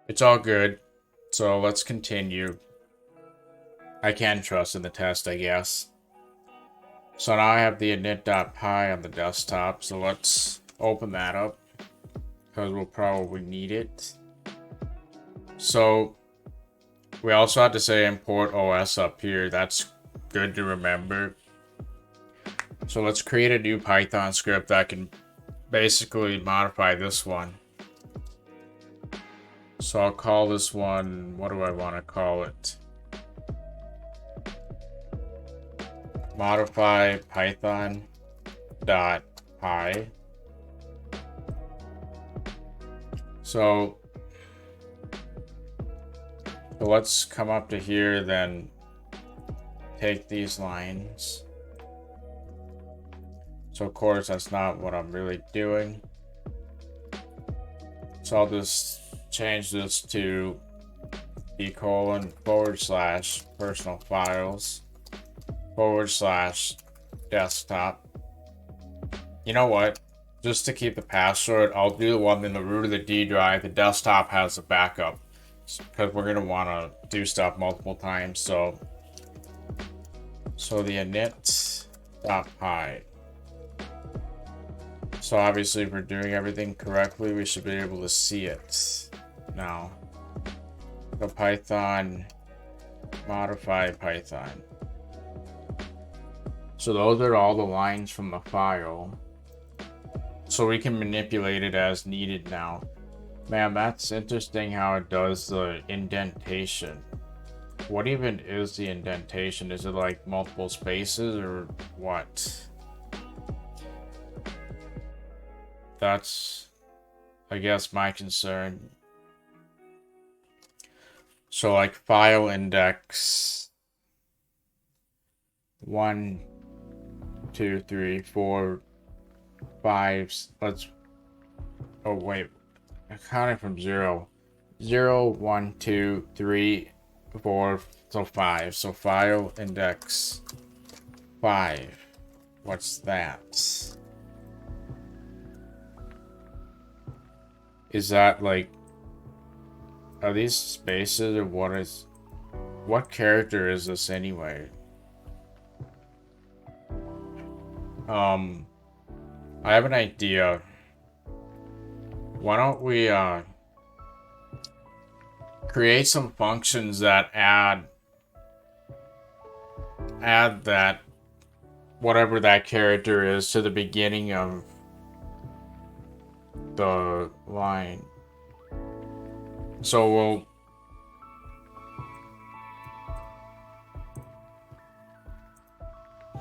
It's all good. So let's continue. I can trust in the test, I guess. So now I have the init.py on the desktop. So let's open that up because we'll probably need it. So we also have to say import OS up here. That's good to remember. So let's create a new Python script that can basically modify this one. So I'll call this one, what do I want to call it? Modify Python dot py. So let's come up to here, then take these lines. So of course that's not what I'm really doing. So I'll just change this to /personal files /desktop. You know what? Just to keep the password, I'll do the one in the root of the D drive. The desktop has a backup because we're gonna want to do stuff multiple times. So the init.py. So obviously, if we're doing everything correctly, we should be able to see it now. The Python, modify Python. So those are all the lines from the file. So we can manipulate it as needed now. Man, that's interesting how it does the indentation. What even is the indentation? Is it like multiple spaces or what? That's, I guess, my concern. So like file index 1, 2, 3, 4, 5. Let's. Oh wait, I counted from 0. 0, 1, 2, 3, 4. So 5. So file index 5. What's that? Is that like, are these spaces or what character is this anyway? I have an idea. Why don't we create some functions that add that whatever that character is to the beginning of the line. So we'll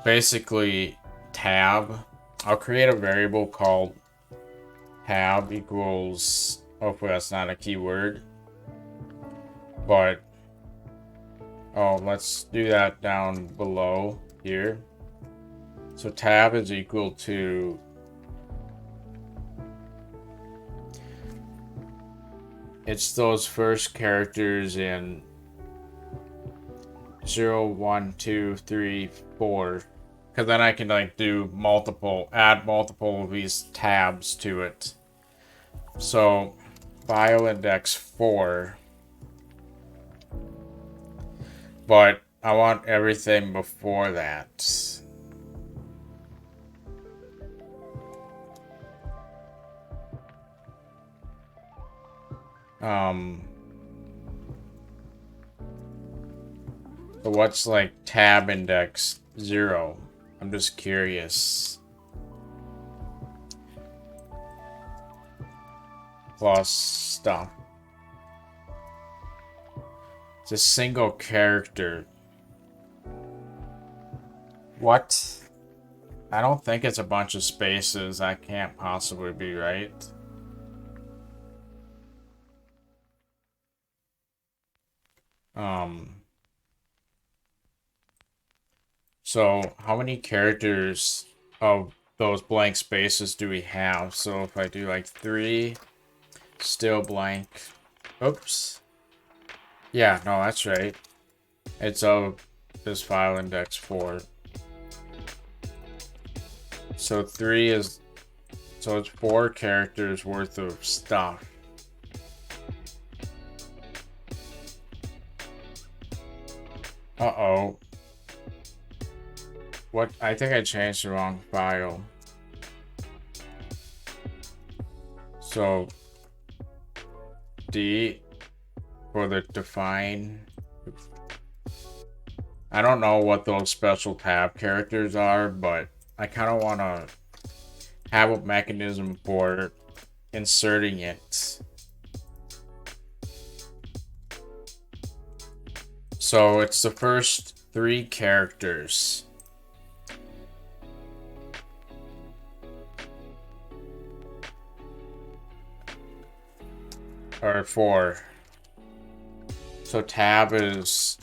basically tab. I'll create a variable called tab equals, hopefully that's not a keyword, but let's do that down below here. So tab is equal to it's those first characters in 0, 1, 2, 3, 4. Because then I can like add multiple of these tabs to it. So file index 4. But I want everything before that. So what's like tab index 0? I'm just curious. Plus stuff. It's a single character. What? I don't think it's a bunch of spaces. That can't possibly be right. So how many characters of those blank spaces do we have? So if I do like 3, still blank. Oops. Yeah, no, that's right. It's of this file index 4. So 3 is, so it's 4 characters worth of stuff. Uh-oh. What? I think I changed the wrong file. So, D for the define. I don't know what those special tab characters are, but I kind of want to have a mechanism for inserting it. So it's the first 3 characters. Or 4. So tab is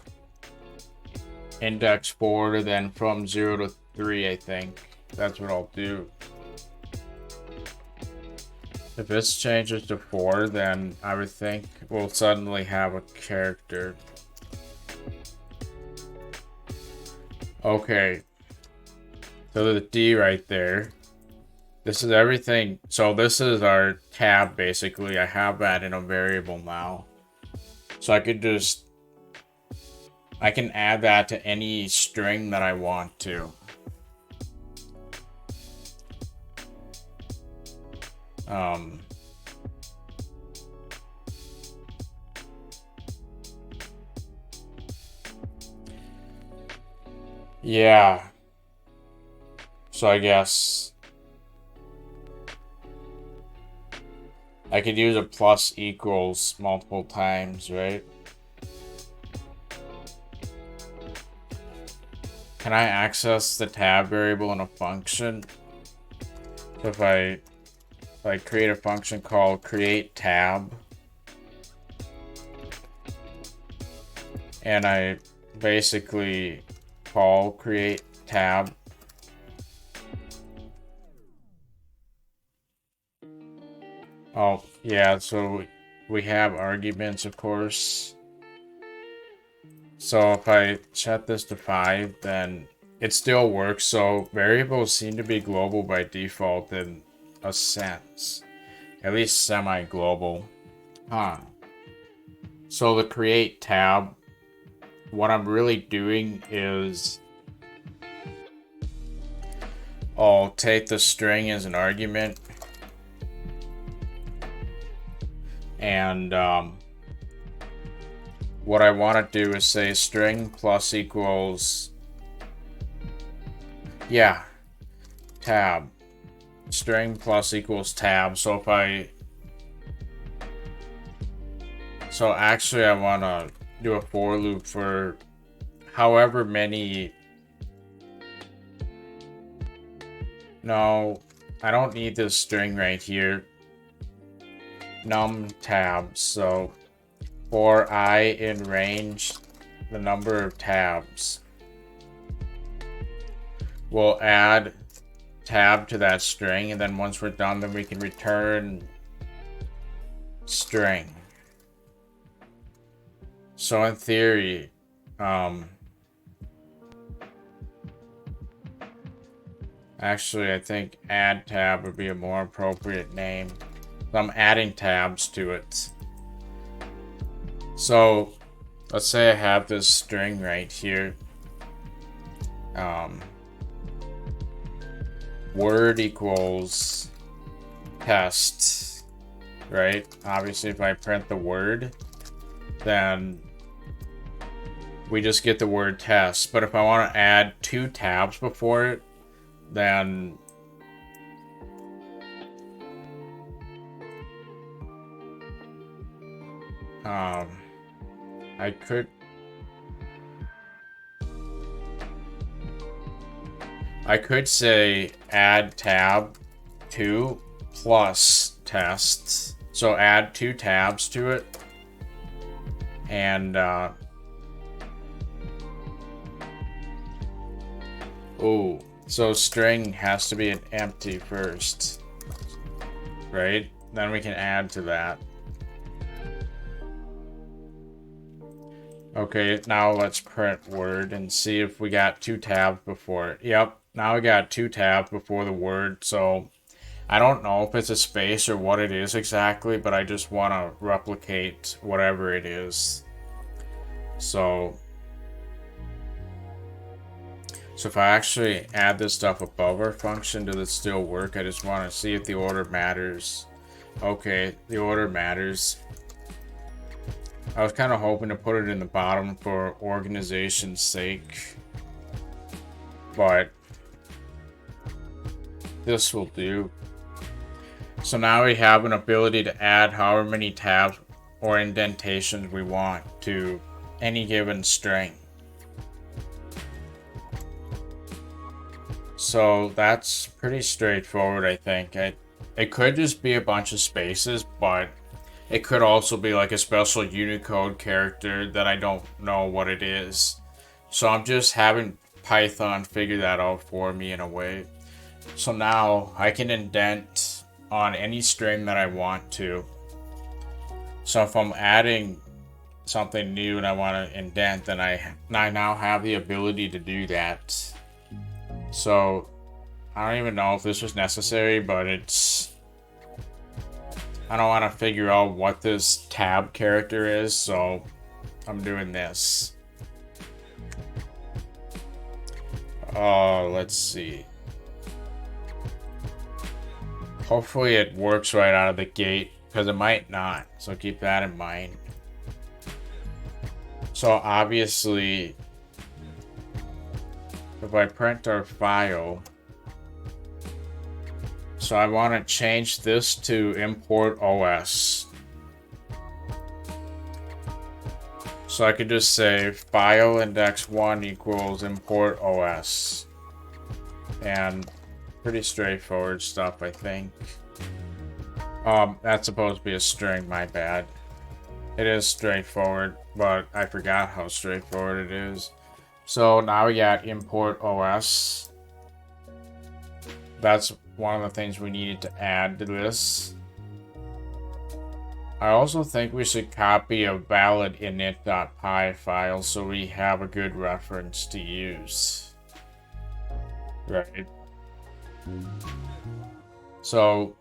index 4, then from 0 to 3, I think. That's what I'll do. If this changes to 4, then I would think we'll suddenly have a character. Okay. So the D right there. This is everything. So this is our tab, basically. I have that in a variable now. So I can add that to any string that I want to. Yeah. So I guess I could use a plus equals multiple times, right? Can I access the tab variable in a function? So if I create a function called create tab, and I basically call create tab, oh yeah, so we have arguments, of course. So if I set this to 5, then it still works. So variables seem to be global by default in a sense, at least semi-global. Huh. So the create tab, what I'm really doing is I'll take the string as an argument, and what I want to do is say string plus equals, yeah, tab. String plus equals tab. So actually I want to do a for loop for however many. No, I don't need this string right here. Num tabs. So for I in range, the number of tabs, we'll add tab to that string, and then once we're done, then we can return string. So in theory, actually I think add tab would be a more appropriate name. So I'm adding tabs to it. So let's say I have this string right here. Word equals test, right? Obviously, if I print the word, then we just get the word test. But if I want to add 2 tabs before it, then I could say add tab 2 plus test. So add 2 tabs to it. And oh, so string has to be an empty first, right? Then we can add to that. Okay, now let's print word and see if we got 2 tabs before it. Yep, now we got 2 tabs before the word. So I don't know if it's a space or what it is exactly, but I just want to replicate whatever it is. So So if I actually add this stuff above our function, does it still work? I just want to see if the order matters. Okay, the order matters. I was kind of hoping to put it in the bottom for organization's sake, but this will do. So now we have an ability to add however many tabs or indentations we want to any given string. So that's pretty straightforward, I think. It could just be a bunch of spaces, but it could also be like a special Unicode character that I don't know what it is. So I'm just having Python figure that out for me in a way. So now I can indent on any string that I want to. So if I'm adding something new and I want to indent, then I now have the ability to do that. So I don't even know if this was necessary, but I don't want to figure out what this tab character is, so I'm doing this. Let's see. Hopefully it works right out of the gate, because it might not, so keep that in mind. So obviously, if I print our file, so I want to change this to import OS. So I could just say file index1 equals import OS. And pretty straightforward stuff, I think. That's supposed to be a string, my bad. It is straightforward, but I forgot how straightforward it is. So now we got import OS. That's one of the things we needed to add to this. I also think we should copy a valid init.py file so we have a good reference to use. Right. So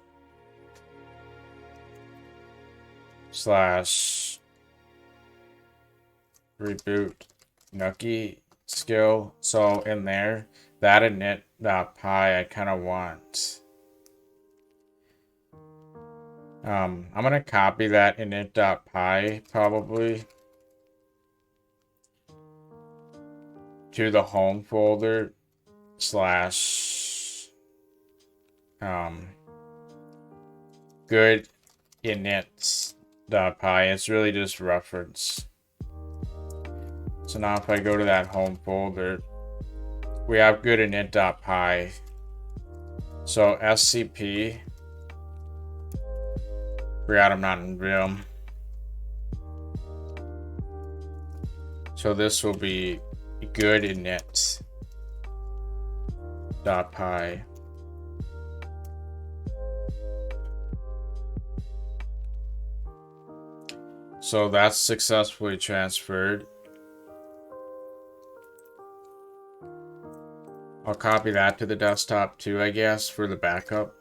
slash reboot Nucky skill. So in there, that init.py I kind of want. I'm gonna copy that init.py probably to the home folder slash good init.py. It's really just reference. So now if I go to that home folder, we have good init.py. So SCP. Forgot I'm not in Vim. So this will be good init.py. So that's successfully transferred. I'll copy that to the desktop too, I guess, for the backup.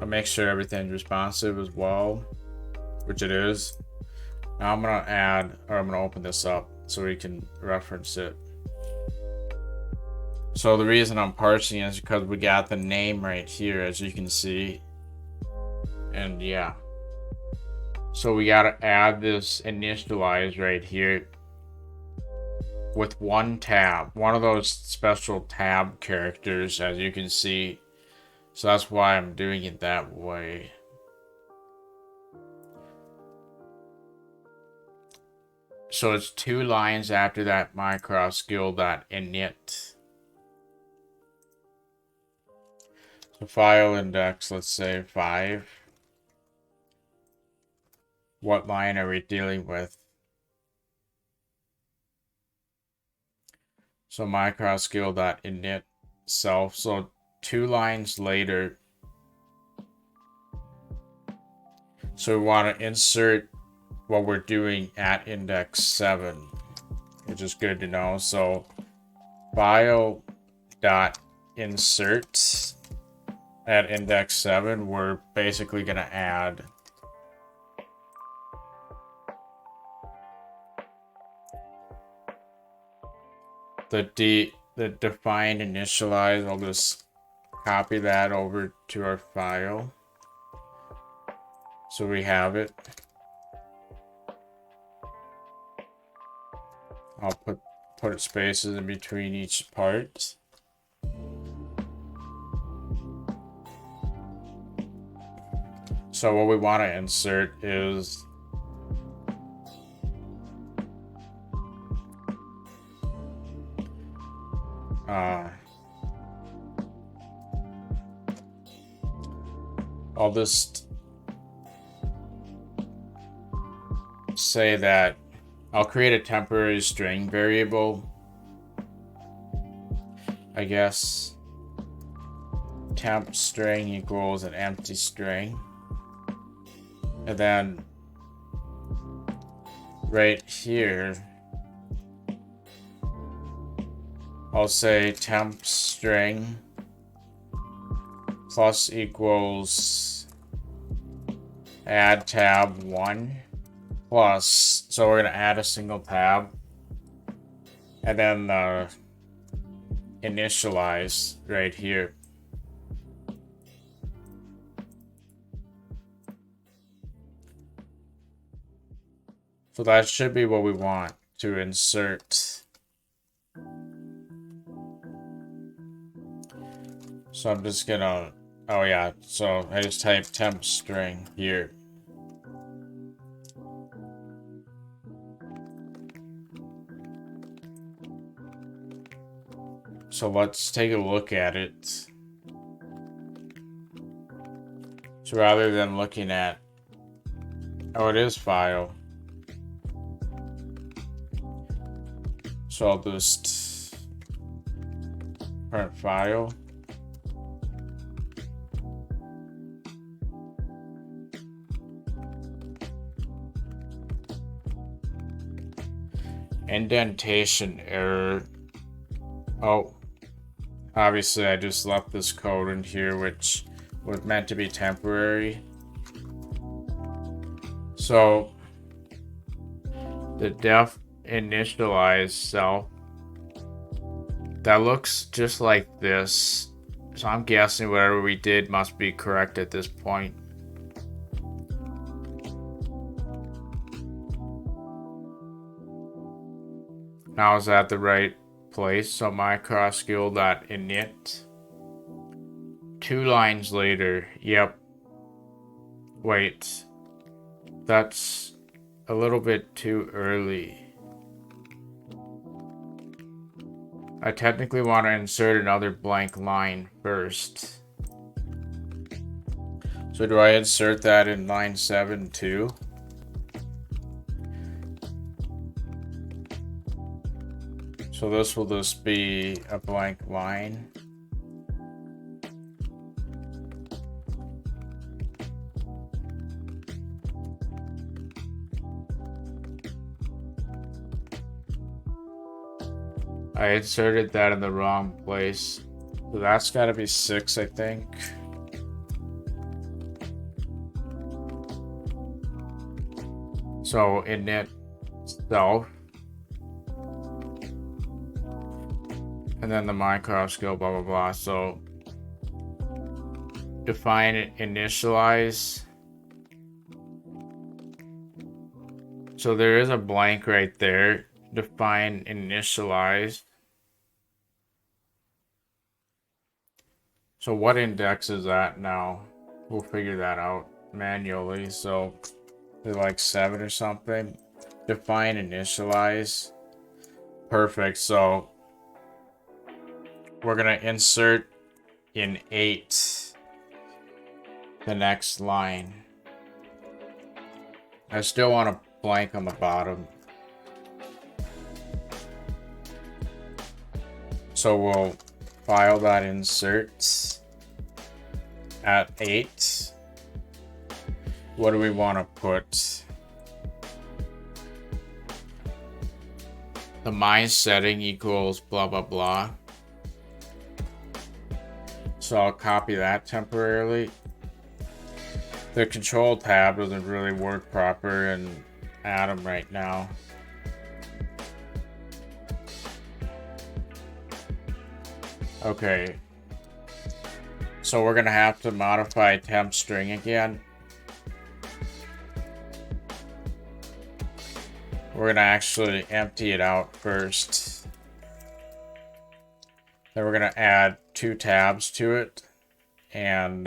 I'll make sure everything's responsive as well, which it is. Now I'm gonna open this up so we can reference it. So the reason I'm parsing is because we got the name right here, as you can see. And yeah. So we gotta add this initialize right here with one tab, one of those special tab characters, as you can see. So that's why I'm doing it that way. So it's 2 lines after that mycrossskill.init. So file index, let's say 5. What line are we dealing with? So mycrossskill.init self. So 2 lines later. So we want to insert what we're doing at index 7, which is good to know. So file dot insert at index 7, we're basically going to add the define initialize, I'll just copy that over to our file. So we have it. I'll put spaces in between each part. So what we want to insert is I'll just say that I'll create a temporary string variable, I guess. Temp string equals an empty string. And then right here, I'll say temp string plus equals add tab 1 plus, so we're going to add a single tab, and then initialize right here. So that should be what we want to insert. So I'm just gonna, oh yeah, so I just type temp string here. So let's take a look at it. So rather than looking at, oh, it is file. So I'll just print file. Indentation error. Oh, obviously I just left this code in here, which was meant to be temporary. So the def initialize self, that looks just like this. So I'm guessing whatever we did must be correct at this point. Now is that the right place? So mycroskill.init. 2 lines later. Yep. Wait. That's a little bit too early. I technically want to insert another blank line first. So do I insert that in line 7 too? So this will just be a blank line. I inserted that in the wrong place. So that's gotta be 6, I think. So init self. And then the Minecraft skill, blah, blah, blah. So define it, initialize. So there is a blank right there. Define initialize. So what index is that now? We'll figure that out manually. So they're like 7 or something. Define initialize. Perfect. So we're gonna insert in 8 the next line. I still want a blank on the bottom. So we'll file that insert at 8. What do we want to put? The my setting equals blah blah blah. So I'll copy that temporarily. The control tab doesn't really work proper in Atom right now. Okay. So we're gonna have to modify temp string again. We're gonna actually empty it out first. Then we're gonna add 2 tabs to it. And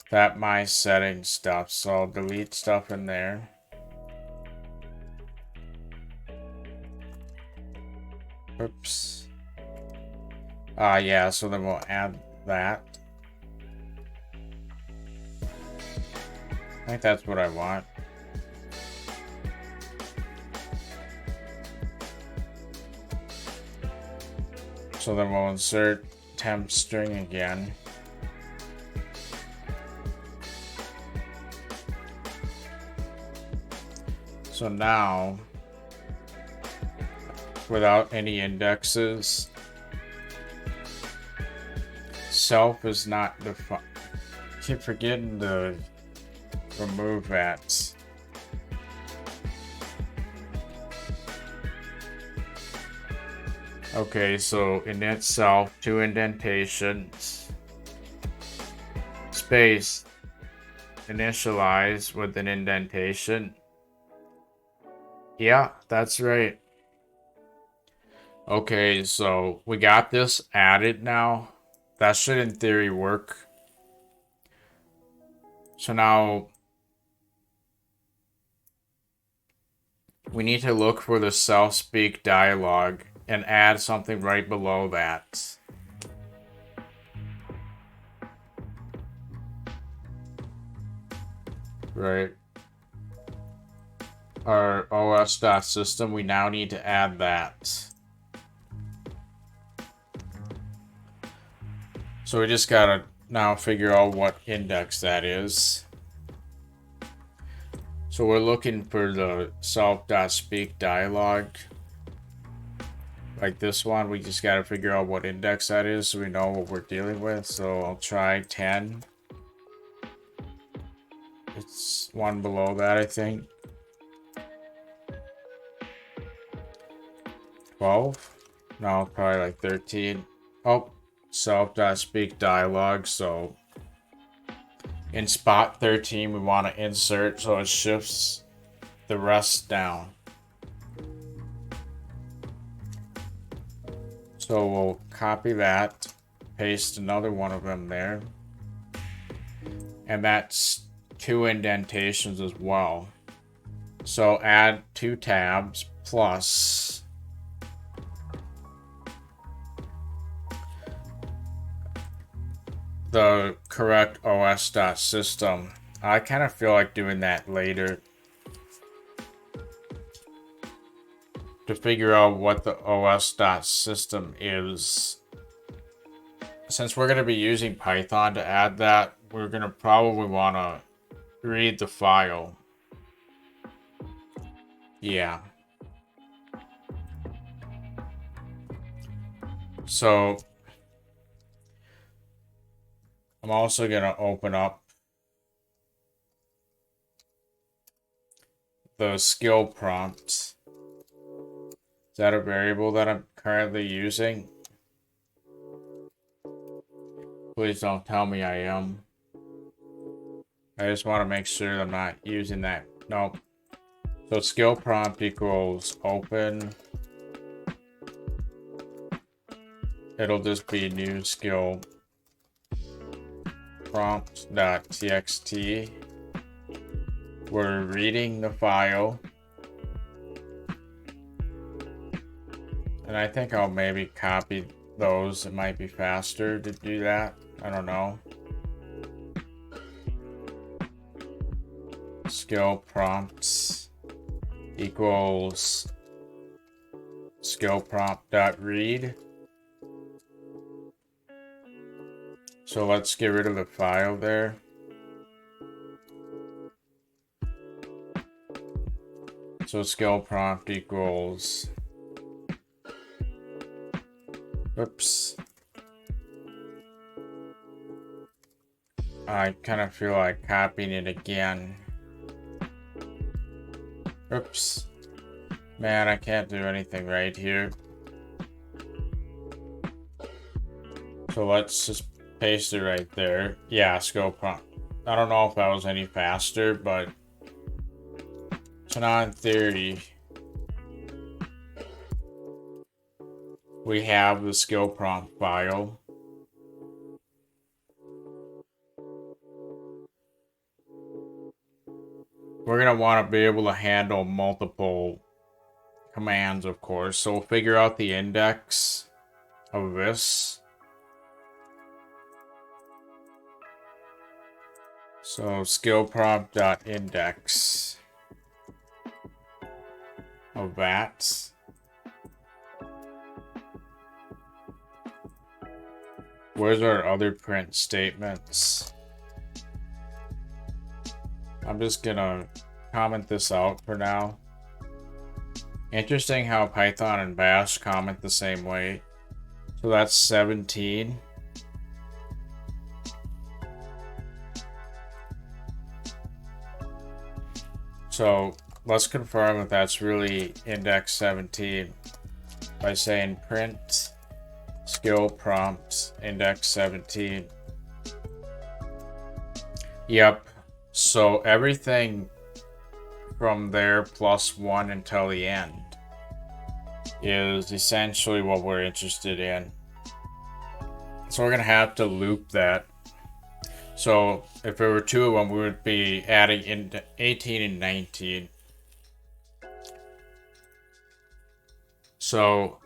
that my settings stuff. So I'll delete stuff in there. Oops. Yeah, so then we'll add that. I think that's what I want. So then we'll insert temp string again. So now, without any indexes, self is not defined. Keep forgetting to remove that. Okay, so init self, 2 indentations, space, initialize with an indentation. Yeah, that's right. Okay, so we got this added now. That should in theory work. So now we need to look for the self-speak dialog and add something right below that. Right. Our os.system, we now need to add that. So we just gotta now figure out what index that is. So we're looking for the self.speak dialog. Like this one, we just gotta figure out what index that is so we know what we're dealing with. So I'll try 10. It's one below that, I think. 12? No, probably like 13. Oh, self.speak dialog. So in spot 13, we want to insert so it shifts the rest down. So we'll copy that, paste another one of them there. And that's 2 indentations as well. So add 2 tabs plus the correct os.system. I kind of feel like doing that later to figure out what the os.system is. Since we're going to be using Python to add that, we're going to probably want to read the file. Yeah. So I'm also going to open up the skill prompt. Is that a variable that I'm currently using? Please don't tell me I am. I just want to make sure I'm not using that. Nope. So skill prompt equals open. It'll just be new skill prompt.txt. We're reading the file. And I think I'll maybe copy those. It might be faster to do that. I don't know. Skill prompts equals skill prompt.read. So let's get rid of the file there. So skill prompt equals, oops. I kind of feel like copying it again. Oops. Man, I can't do anything right here. So let's just paste it right there. Yeah, skill prompt. I don't know if that was any faster, but so now in theory, we have the skill prompt file. We're going to want to be able to handle multiple commands, of course. So we'll figure out the index of this. So skill prompt.index of that. Where's our other print statements? I'm just gonna comment this out for now. Interesting how Python and Bash comment the same way. So that's 17. So let's confirm that that's really index 17 by saying print skill prompt index 17. Yep. So everything from there plus 1 until the end is essentially what we're interested in. So we're going to have to loop that. So if there were two of them, we would be adding in 18 and 19. So,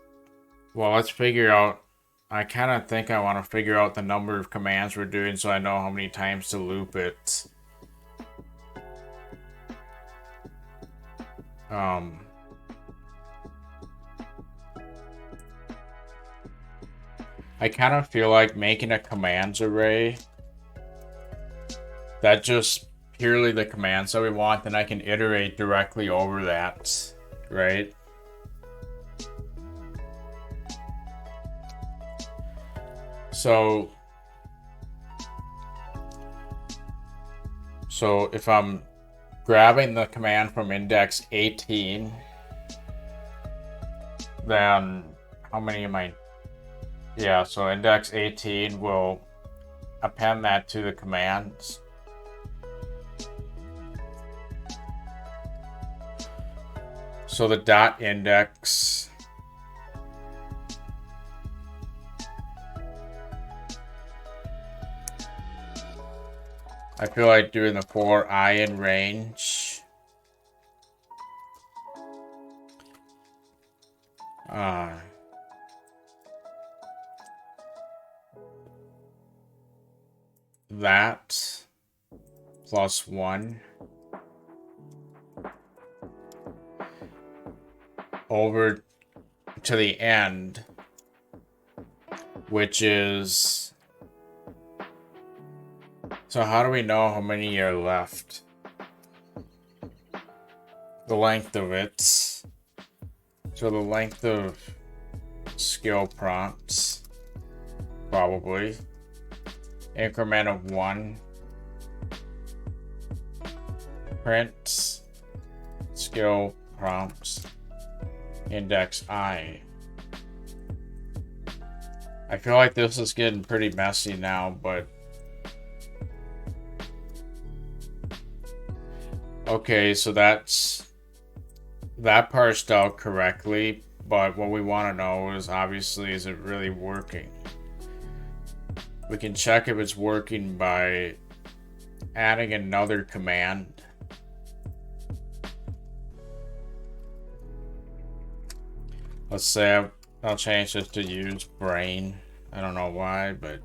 well, let's figure out. I kind of think I want to figure out the number of commands we're doing so I know how many times to loop it. I kind of feel like making a commands array that just purely the commands that we want, then I can iterate directly over that, right? So if I'm grabbing the command from index 18, then how many am I? Yeah, so index 18 will append that to the commands. So the dot index I feel like doing the for I in range. That plus 1 over to the end, which is, so how do we know how many are left? The length of it. So the length of skill prompts, probably. Increment of 1. Print skill prompts index I. I feel like this is getting pretty messy now, but okay, so that parsed out correctly, but what we want to know is obviously, is it really working? We can check if it's working by adding another command. Let's say I'll change this to use brain. I don't know why, but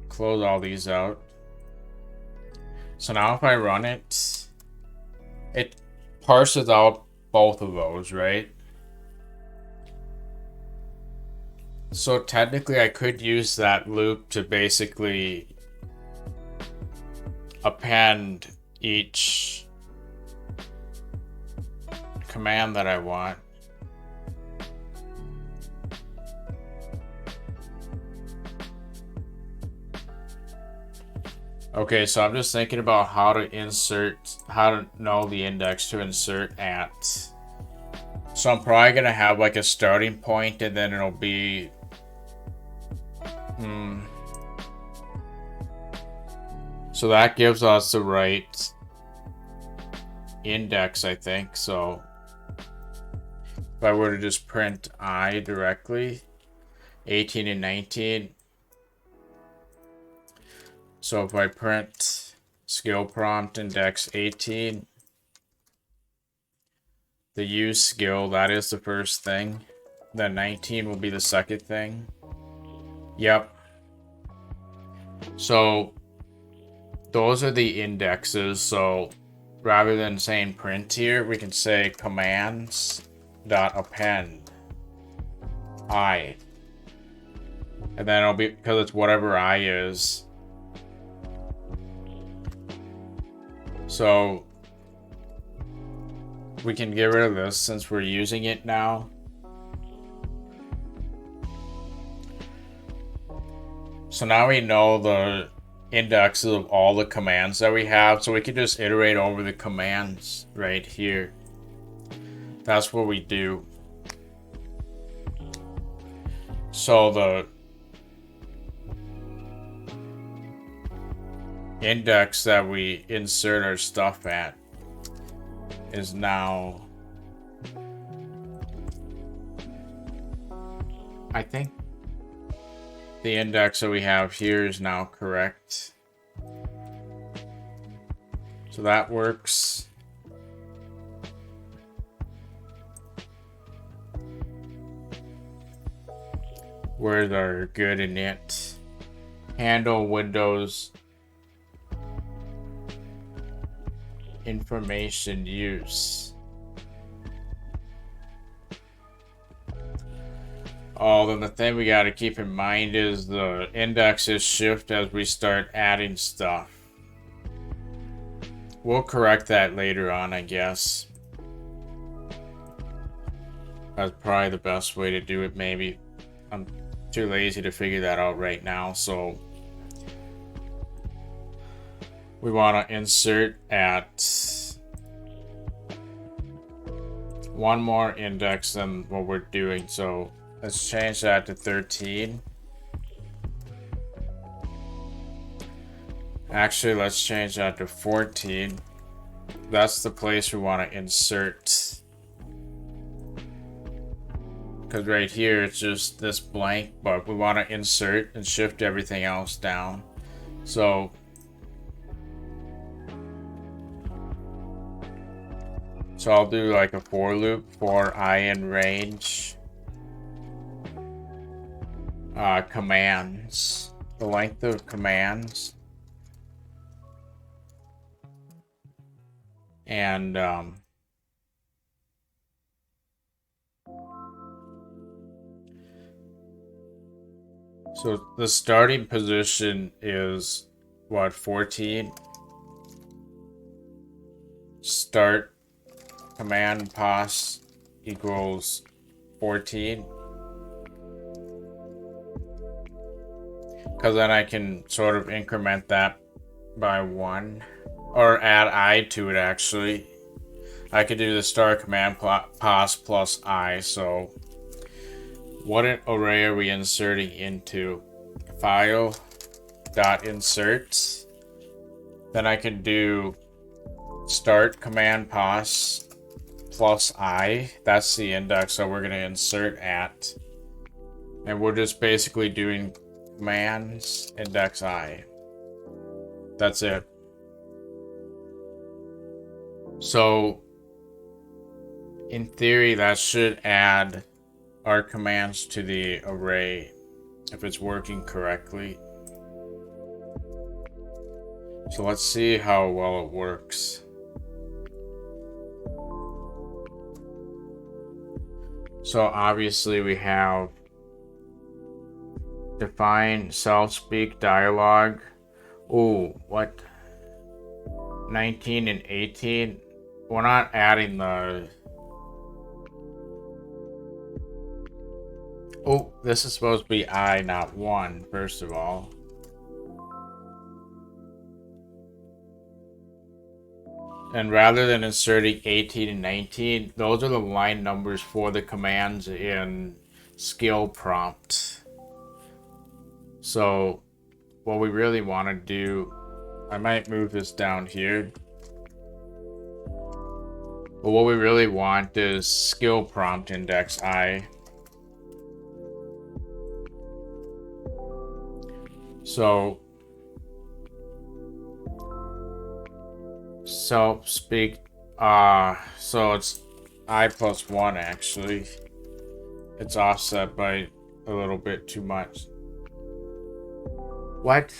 close all these out. So now if I run it, it parses out both of those, right? So technically I could use that loop to basically append each command that I want. Okay, so I'm just thinking about how to know the index to insert at. So I'm probably gonna have like a starting point, and then it'll be So that gives us the right index, I think. So if I were to just print I directly, 18 and 19. So if I print skill prompt index 18, the use skill, that is the first thing. Then 19 will be the second thing. Yep. So those are the indexes. So rather than saying print here, we can say commands.append I. And then it'll be, because it's whatever I is. So we can get rid of this since we're using it now. So now we know the indexes of all the commands that we have, so we can just iterate over the commands right here. That's what we do. So the index that we insert our stuff at is now, I think the index that we have here is now correct. So that works. Where's our good init? Handle Windows information use. Oh, then the thing we gotta keep in mind is the indexes shift as we start adding stuff. We'll correct that later on, I guess. That's probably the best way to do it, maybe. I'm too lazy to figure that out right now, so we want to insert at one more index than what we're doing, so let's change that to 13. Actually, let's change that to 14. That's the place we want to insert. Because right here, it's just this blank, but we want to insert and shift everything else down. So I'll do like a for loop for I in range. Commands. The length of commands. And so the starting position is what, 14? Start command pos equals 14. Because then I can sort of increment that by 1. Or add I to it, actually. I could do the start command pos plus I, so what array are we inserting into? File dot insert. Then I can do start command pos plus I. That's the index that we're going to insert at. And we're just basically doing commands index I. That's it. So in theory, that should add our commands to the array if it's working correctly. So let's see how well it works. So obviously we have define self-speak dialog. Oh, what? 19 and 18. We're not adding the... Oh, this is supposed to be I, not 1, first of all. And rather than inserting 18 and 19, those are the line numbers for the commands in skill prompt. So what we really want to do, I might move this down here. But what we really want is skill prompt index I. So speak, so it's I plus 1 actually. It's offset by a little bit too much. What?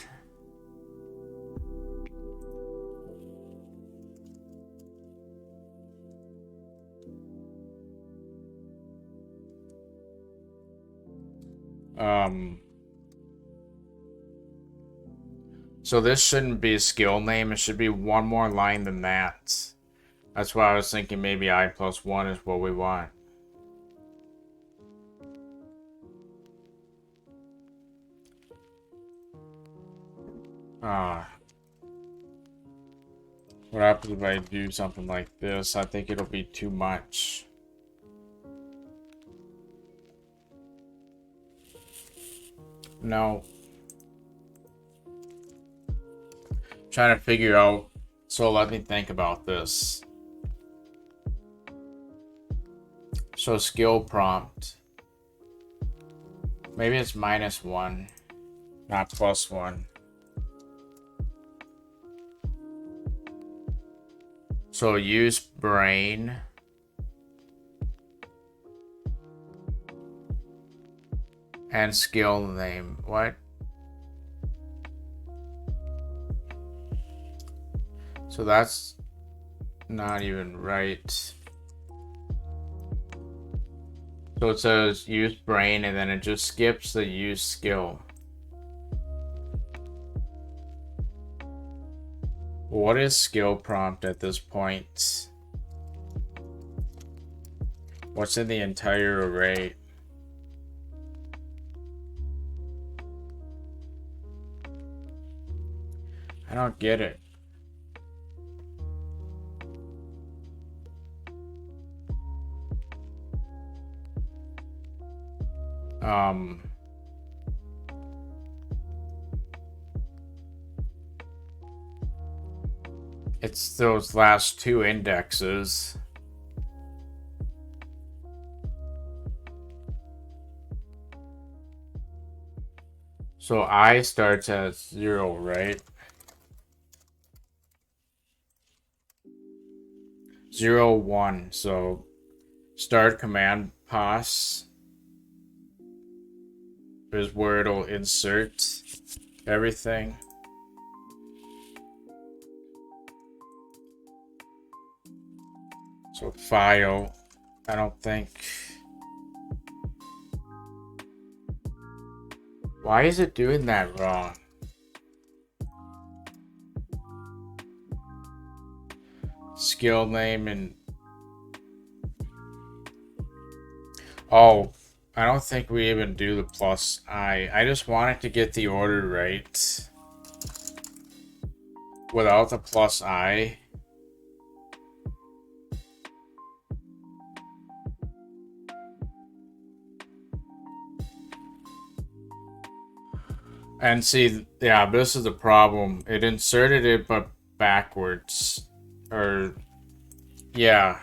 So this shouldn't be a skill name. It should be one more line than that. That's why I was thinking maybe I plus 1 is what we want. What happens if I do something like this? I think it'll be too much. No. Trying to figure out, so let me think about this. So skill prompt. Maybe it's -1, not +1. So use brain. And skill name. What? So that's not even right. So it says use brain and then it just skips the use skill. What is skill prompt at this point? What's in the entire array? I don't get it. It's those last two indexes. So I starts at 0, right? 0, 1. So start command pos is where it'll insert everything. So file, I don't think. Why is it doing that wrong? Skill name and... Oh, I don't think we even do the plus I. I just wanted to get the order right. Without the plus I. And see, yeah, this is the problem. It inserted it, but backwards. Or, yeah.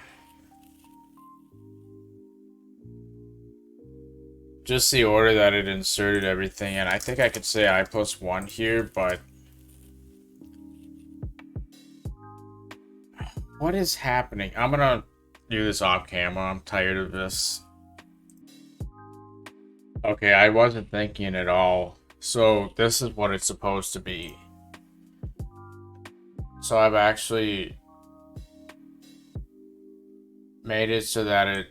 Just the order that it inserted everything in. I think I could say I plus 1 here, but... What is happening? I'm gonna do this off camera. I'm tired of this. Okay, I wasn't thinking at all. So this is what it's supposed to be. So I've actually made it so that it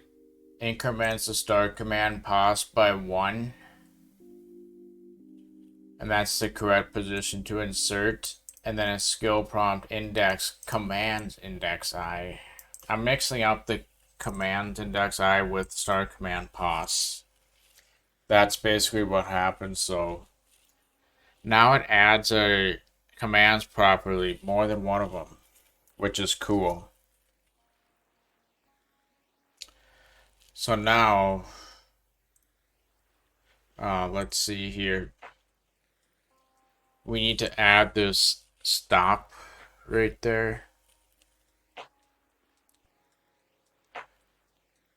increments the start command pos by 1. And that's the correct position to insert. And then a skill prompt index command index I. I'm mixing up the command index I with start command pos. That's basically what happens. So now it adds a commands properly, more than one of them, which is cool. So now, let's see here. we need to add this stop right there,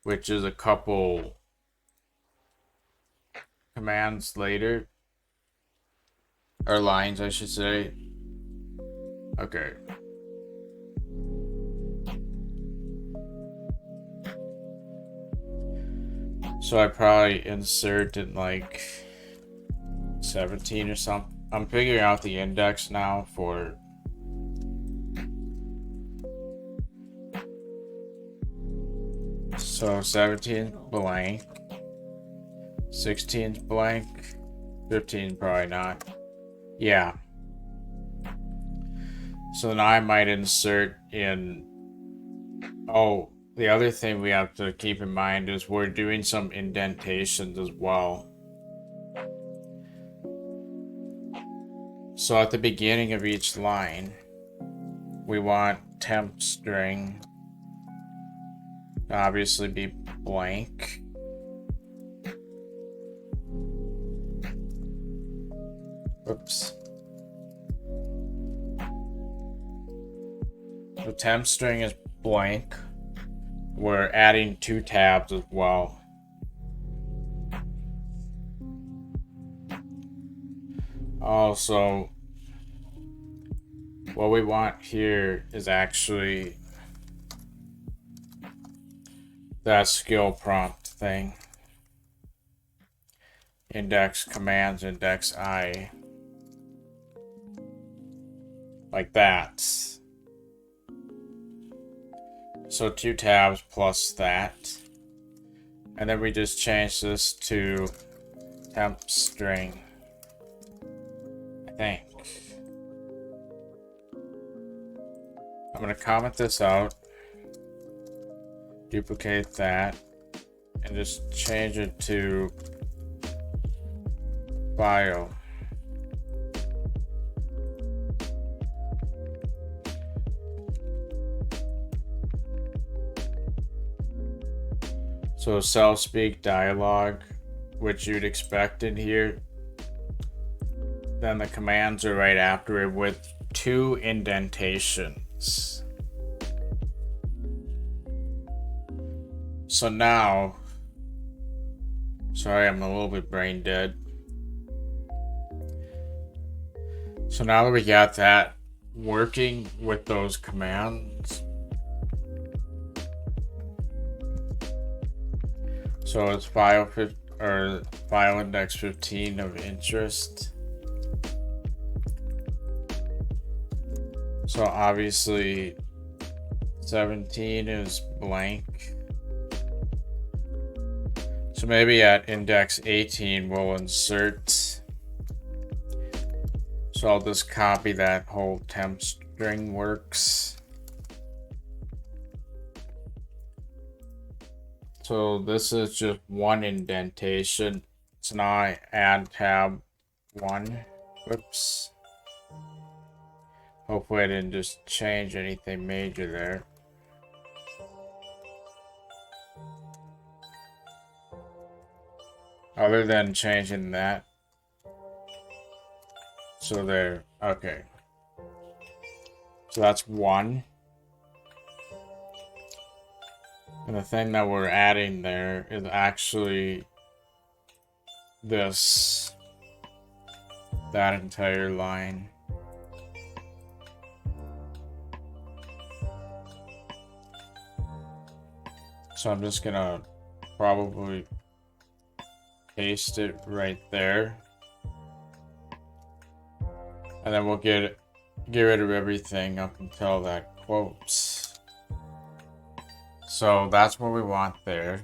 which is a couple commands later, or lines I should say. Okay. So I probably insert in like 17 or something. I'm figuring out the index now for so 17 blank, 16 blank, 15 probably not. Yeah. So now I might insert in. Oh, the other thing we have to keep in mind is we're doing some indentations as well. So at the beginning of each line, we want temp string to obviously be blank. Oops. The temp string is blank. We're adding 2 tabs as well. Also, what we want here is actually that skill prompt thing. Index commands, index I. Like that. So 2 tabs plus that. And then we just change this to temp string. I think. I'm going to comment this out. Duplicate that. And just change it to bio. So self-speak dialog, which you'd expect in here. Then the commands are right after it with 2 indentations. So now, sorry, I'm a little bit brain dead. So now that we got that working with those commands, so it's file index 15 of interest. So obviously 17 is blank. So maybe at index 18 we'll insert. So I'll just copy that whole temp string works. So this is just 1 indentation. So now I add tab 1. Whoops. Hopefully I didn't just change anything major there. Other than changing that. So there, okay. So that's 1. And the thing that we're adding there is actually this, that entire line. So I'm just gonna probably paste it right there. And then we'll get rid of everything up until that quotes. So that's what we want there.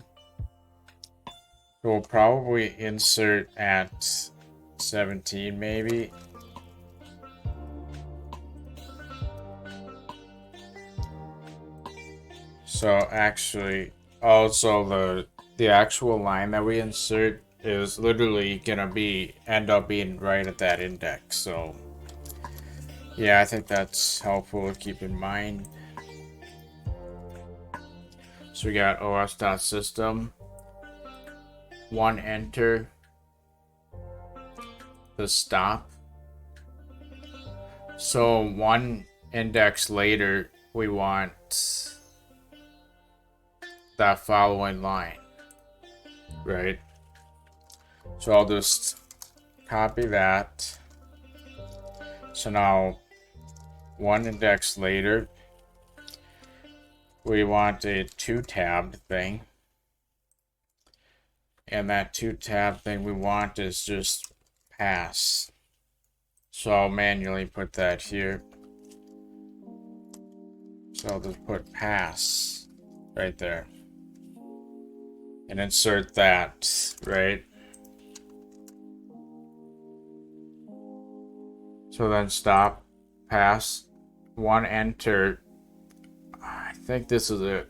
So we'll probably insert at 17 maybe. So actually, also the actual line that we insert is literally gonna end up being right at that index. So yeah, I think that's helpful to keep in mind. So we got os.system, 1 enter, the stop, So one index later, we want that following line, right? So I'll just copy that. So now one index later, we want a 2-tabbed thing. And that 2-tab thing we want is just pass. So I'll manually put that here. So I'll just put pass right there. And insert that, right? So then stop, pass, one enter. I think this is it.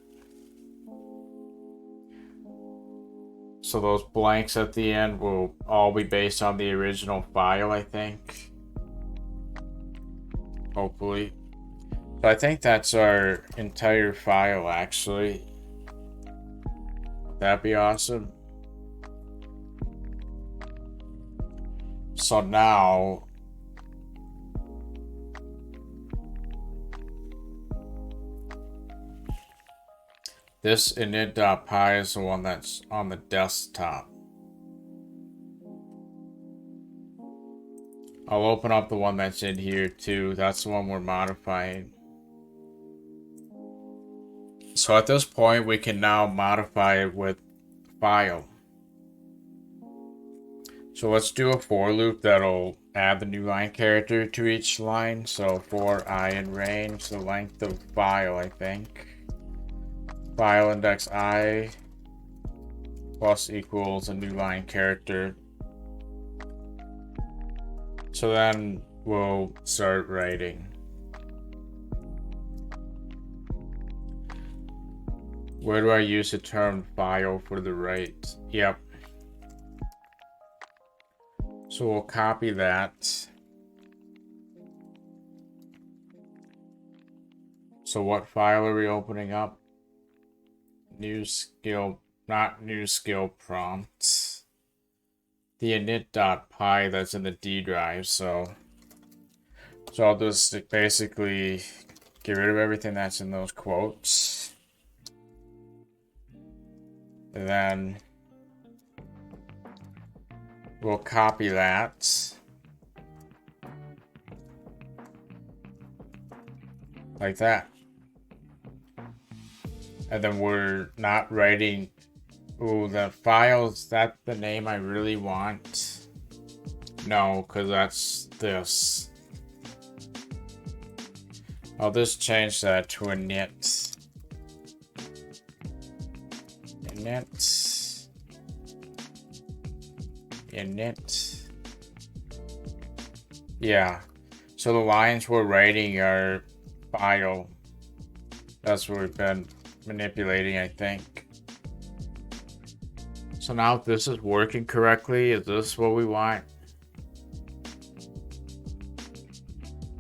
So those blanks at the end will all be based on the original file, I think. Hopefully. So I think that's our entire file, actually. That'd be awesome. So now this init.py is the one that's on the desktop. I'll open up the one that's in here too. That's the one we're modifying. So at this point, we can now modify it with file. So let's do a for loop that'll add the new line character to each line. So for I in range, the length of file, I think. File index I plus equals a new line character. So then we'll start writing. Where do I use the term file for the write? Yep. So we'll copy that. So what file are we opening up? New skill, not new skill prompt. The init.py that's in the D drive, so I'll just basically get rid of everything that's in those quotes. And then we'll copy that. Like that. And then we're not writing. Ooh, the file's that the name I really want? No, because that's this. I'll just change that to init. Init. Yeah. So the lines we're writing are file. That's what we've been manipulating, I think. So now if this is working correctly, is this what we want?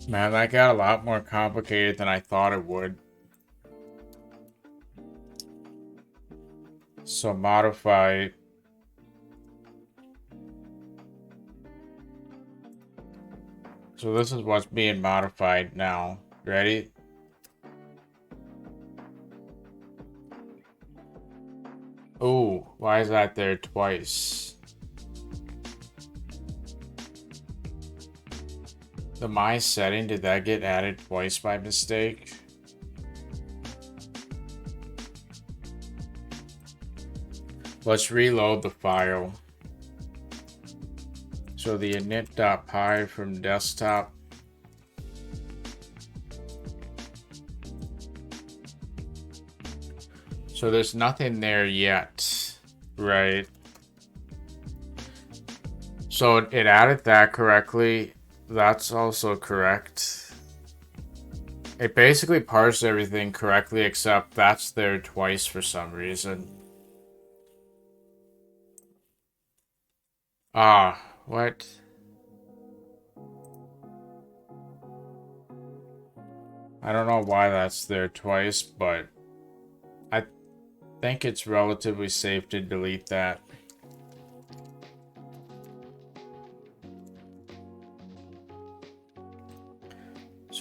Man, that got a lot more complicated than I thought it would. So modify. So this is what's being modified now. Ready? Oh, why is that there twice? The my setting, did that get added twice by mistake? Let's reload the file. So the init.py from desktop. So there's nothing there yet, right? So it added that correctly. That's also correct. It basically parsed everything correctly except that's there twice for some reason. Ah, what? I don't know why that's there twice, but I think it's relatively safe to delete that.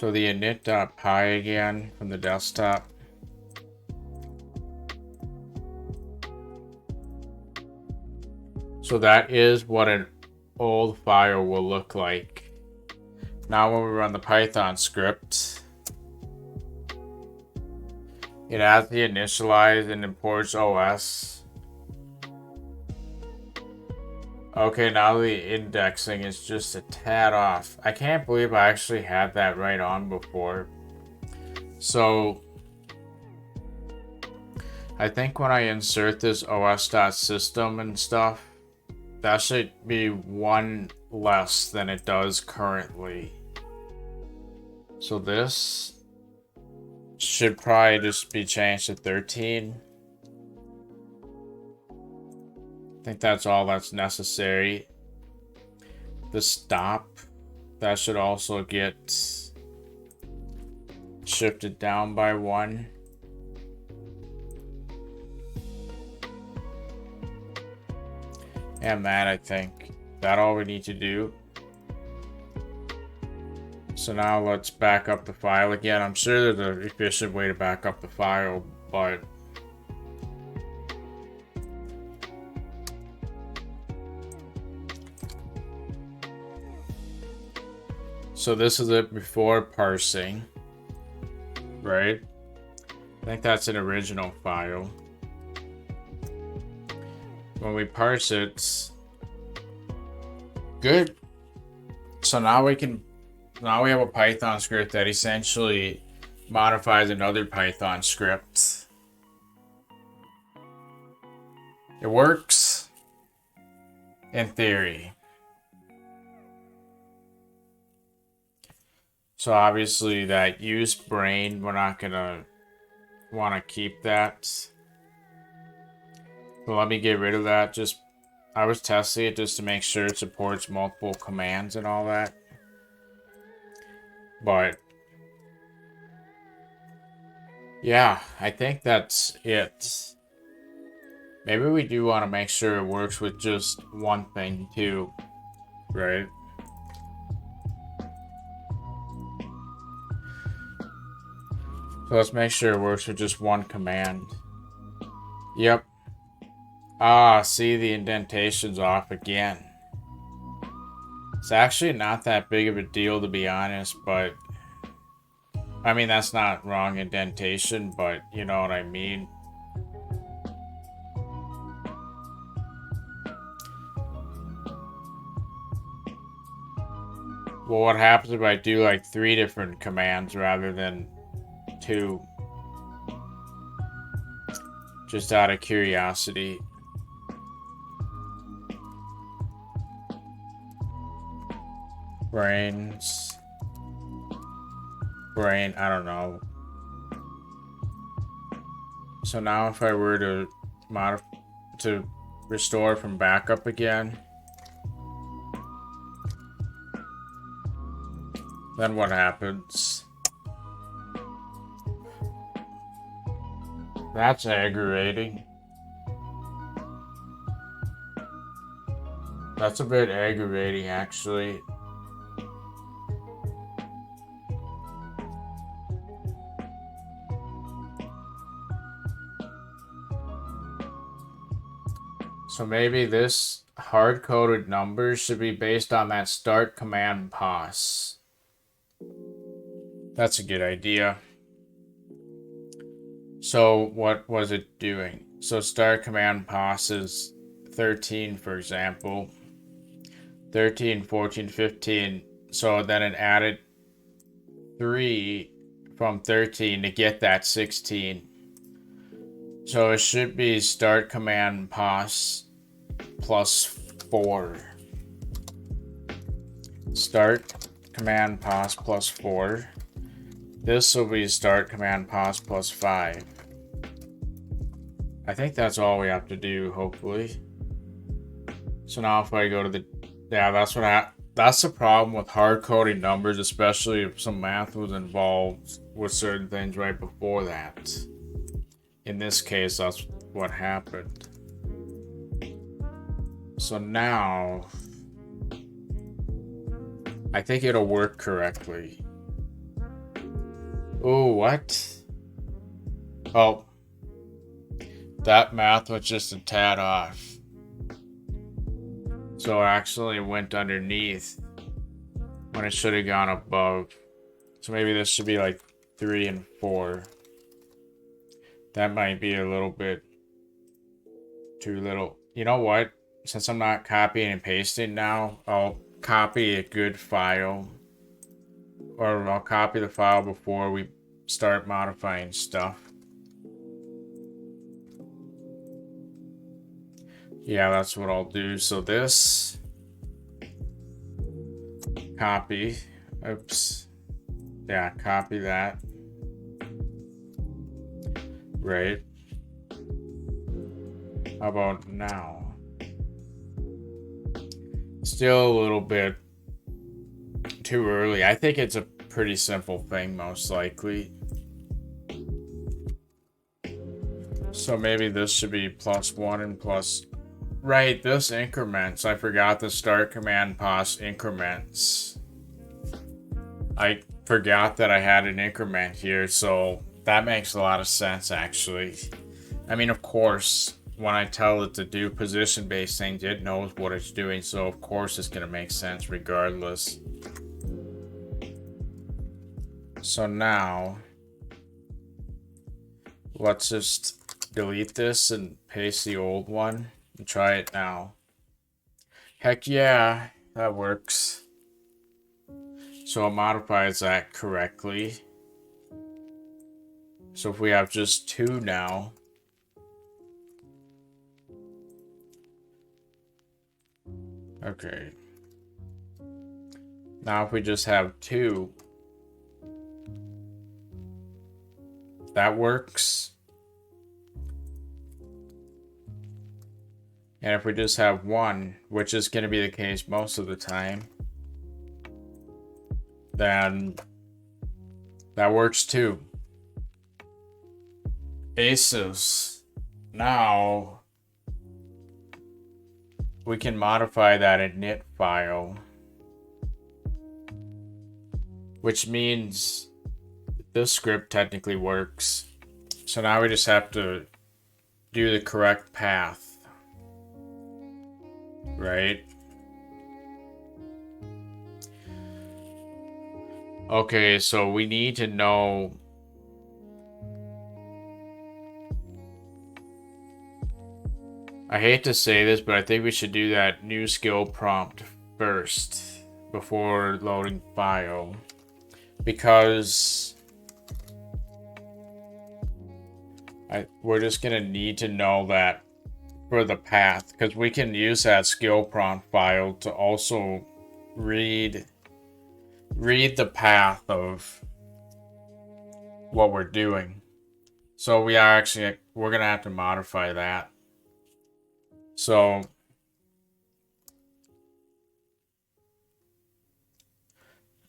So the init.py again from the desktop. So that is what an old file will look like. Now when we run the Python script, it has the initialize and imports OS. Okay, now the indexing is just a tad off. I can't believe I actually had that right on before. So I think when I insert this os.system and stuff, that should be one less than it does currently. So this should probably just be changed to 13. I think that's all that's necessary. The stop, that should also get shifted down by 1. And that, I think, that's all we need to do. So now let's back up the file again. I'm sure there's an efficient way to back up the file, but so this is it before parsing, right? I think that's an original file. When we parse it, good. So now we have a Python script that essentially modifies another Python script. It works in theory. So obviously that use brain, we're not gonna want to keep that. So let me get rid of that. I was testing it just to make sure it supports multiple commands and all that. But yeah, I think that's it. Maybe we do want to make sure it works with just one thing too, right? So let's make sure it works with just one command. Yep. Ah, see, the indentation's off again. It's actually not that big of a deal, to be honest, but I mean, that's not wrong indentation, but you know what I mean. Well, what happens if I do like 3 different commands rather than 2? Just out of curiosity. Brain, I don't know. So now if I were to restore from backup again, then what happens? That's aggravating. That's a bit aggravating, actually. So maybe this hard-coded number should be based on that start command pos. That's a good idea. So what was it doing? So start command pos is 13, for example. 13, 14, 15. So then it added 3 from 13 to get that 16. So it should be start command pos plus 4. Start command pos plus 4. This will be start command pos plus 5. I think that's all we have to do, hopefully. So now if I go to the... Yeah, that's the problem with hard coding numbers, especially if some math was involved with certain things right before that. In this case, that's what happened. So now, I think it'll work correctly. Oh, what? Oh, that math was just a tad off. So it actually went underneath when it should have gone above. So maybe this should be like 3 and 4. That might be a little bit too little. You know what? Since I'm not copying and pasting now, I'll copy a good file. Or I'll copy the file before we start modifying stuff. Yeah, that's what I'll do. So this copy. Oops. Yeah, copy that. Right. How about now? Still a little bit too early. I think it's a pretty simple thing, most likely. So maybe this should be +1 and plus. Right, this increments. I forgot the start command pos increments. I forgot that I had an increment here, so that makes a lot of sense, actually. I mean, of course, when I tell it to do position-based things, it knows what it's doing, so of course it's going to make sense regardless. So now, let's just delete this and paste the old one and try it now. Heck yeah, that works. So it modifies that correctly. So if we have just 2 now, okay. Now if we just have 2, that works. And if we just have 1, which is going to be the case most of the time, then that works too. Asus. Now we can modify that init file, which means this script technically works. So now we just have to do the correct path, right? Okay, so we need to know I hate to say this, but I think we should do that new skill prompt first before loading file, because we're just gonna need to know that for the path, because we can use that skill prompt file to also read the path of what we're doing. So we're gonna have to modify that. So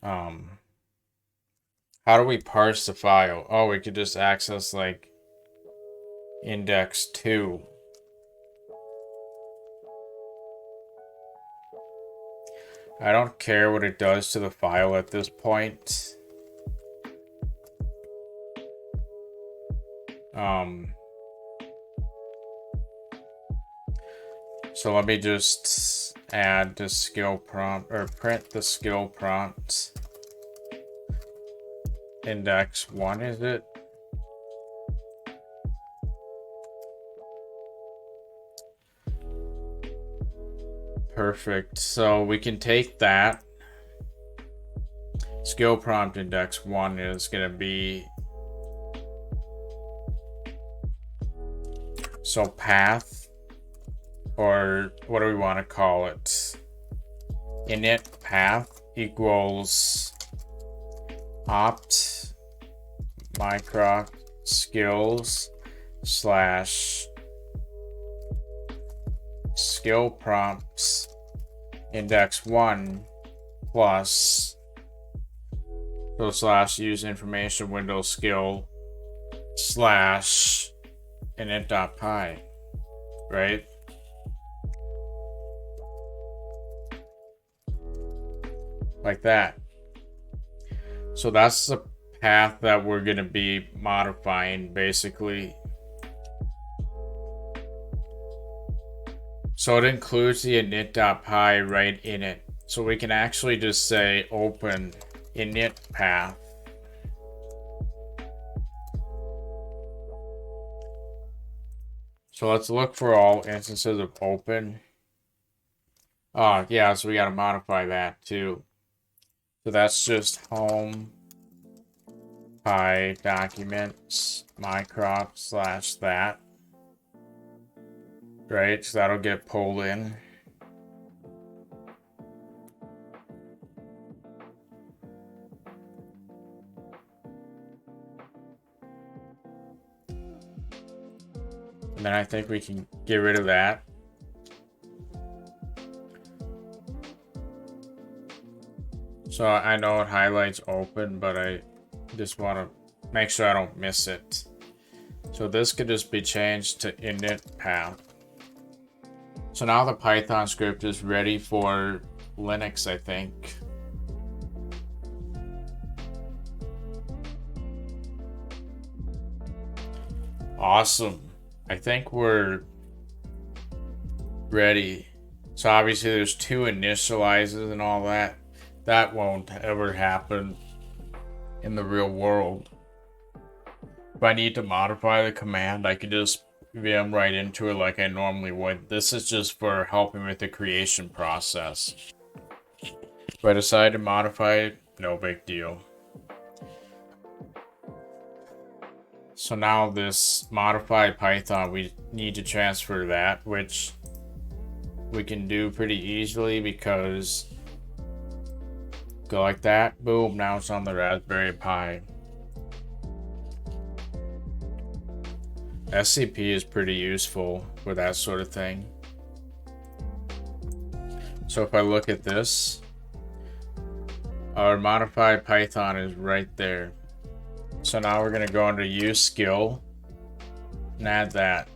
how do we parse the file? Oh, we could just access like index 2. I don't care what it does to the file at this point. So let me just add the skill prompt, or print the skill prompt. Index 1, is it? Perfect. So we can take that. Skill prompt index 1 is going to be, so path, or what do we want to call it? Init path equals opt Mycroft skills slash skill prompts index 1 plus slash use information window skill slash init.py, right? Like that. So that's the path that we're going to be modifying, basically. So it includes the init.py right in it. So we can actually just say open init path. So let's look for all instances of open. Oh, yeah, so we got to modify that too. So that's just home py documents mycrop / that. Right, so that'll get pulled in. And then I think we can get rid of that. So I know it highlights open, but I just want to make sure I don't miss it. So this could just be changed to init path. So now the Python script is ready for Linux, I think. Awesome. I think we're ready. So obviously there's 2 initializes and all that. That won't ever happen in the real world. If I need to modify the command, I could just VM right into it like I normally would. This is just for helping with the creation process. If I decide to modify it, no big deal. So now this modified Python, we need to transfer that, which we can do pretty easily because go like that, boom, now it's on the Raspberry Pi. SCP is pretty useful for that sort of thing. So if I look at this, our modified Python is right there. So now we're going to go into use skill and add that.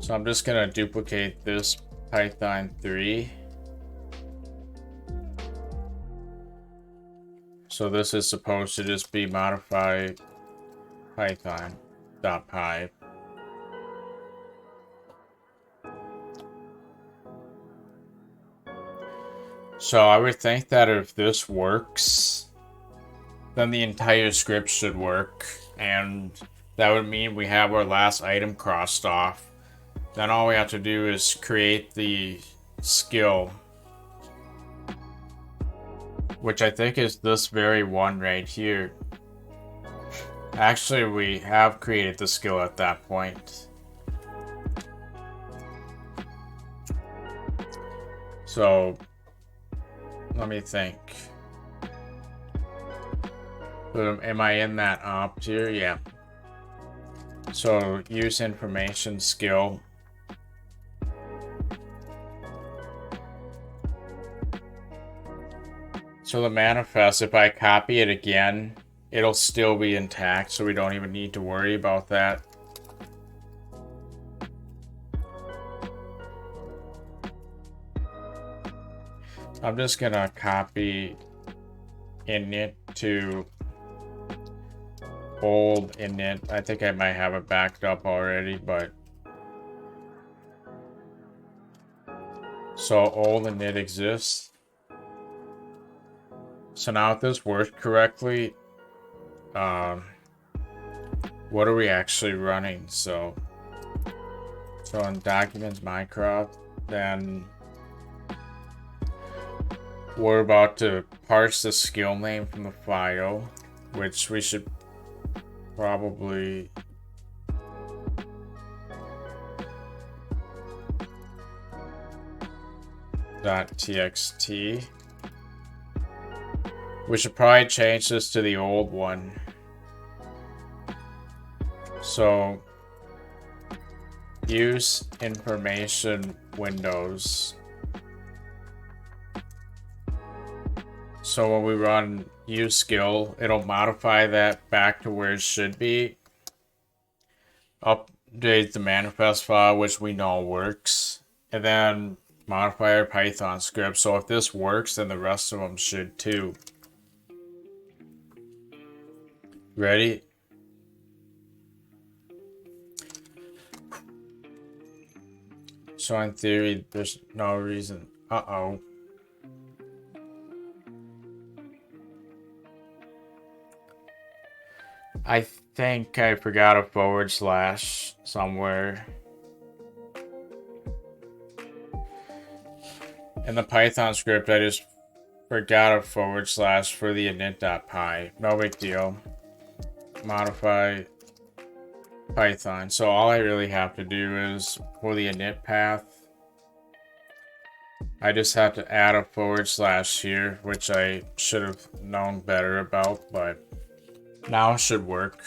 So I'm just going to duplicate this Python 3. So this is supposed to just be modified python.py. So I would think that if this works, then the entire script should work, and that would mean we have our last item crossed off. Then all we have to do is create the skill, which I think is this very one right here. Actually, we have created the skill at that point. So let me think. Am I in that opt here? Yeah. So use information skill. So the manifest, if I copy it again, it'll still be intact, so we don't even need to worry about that. I'm just gonna copy init to old init. I think I might have it backed up already, but so old init exists. So now if this worked correctly, what are we actually running? So in documents Minecraft, then we're about to parse the skill name from the file, which we should probably .txt. We should probably change this to the old one. So use information windows. So when we run use skill, it'll modify that back to where it should be. Update the manifest file, which we know works, and then modify our Python script. So if this works, then the rest of them should too. Ready? So in theory, there's no reason. Uh-oh. I think I forgot a forward slash somewhere. In the Python script, I just forgot a forward slash for the init.py. No big deal. Modify Python. So all I really have to do is for the init path, I just have to add a forward slash here, which I should have known better about, but now it should work.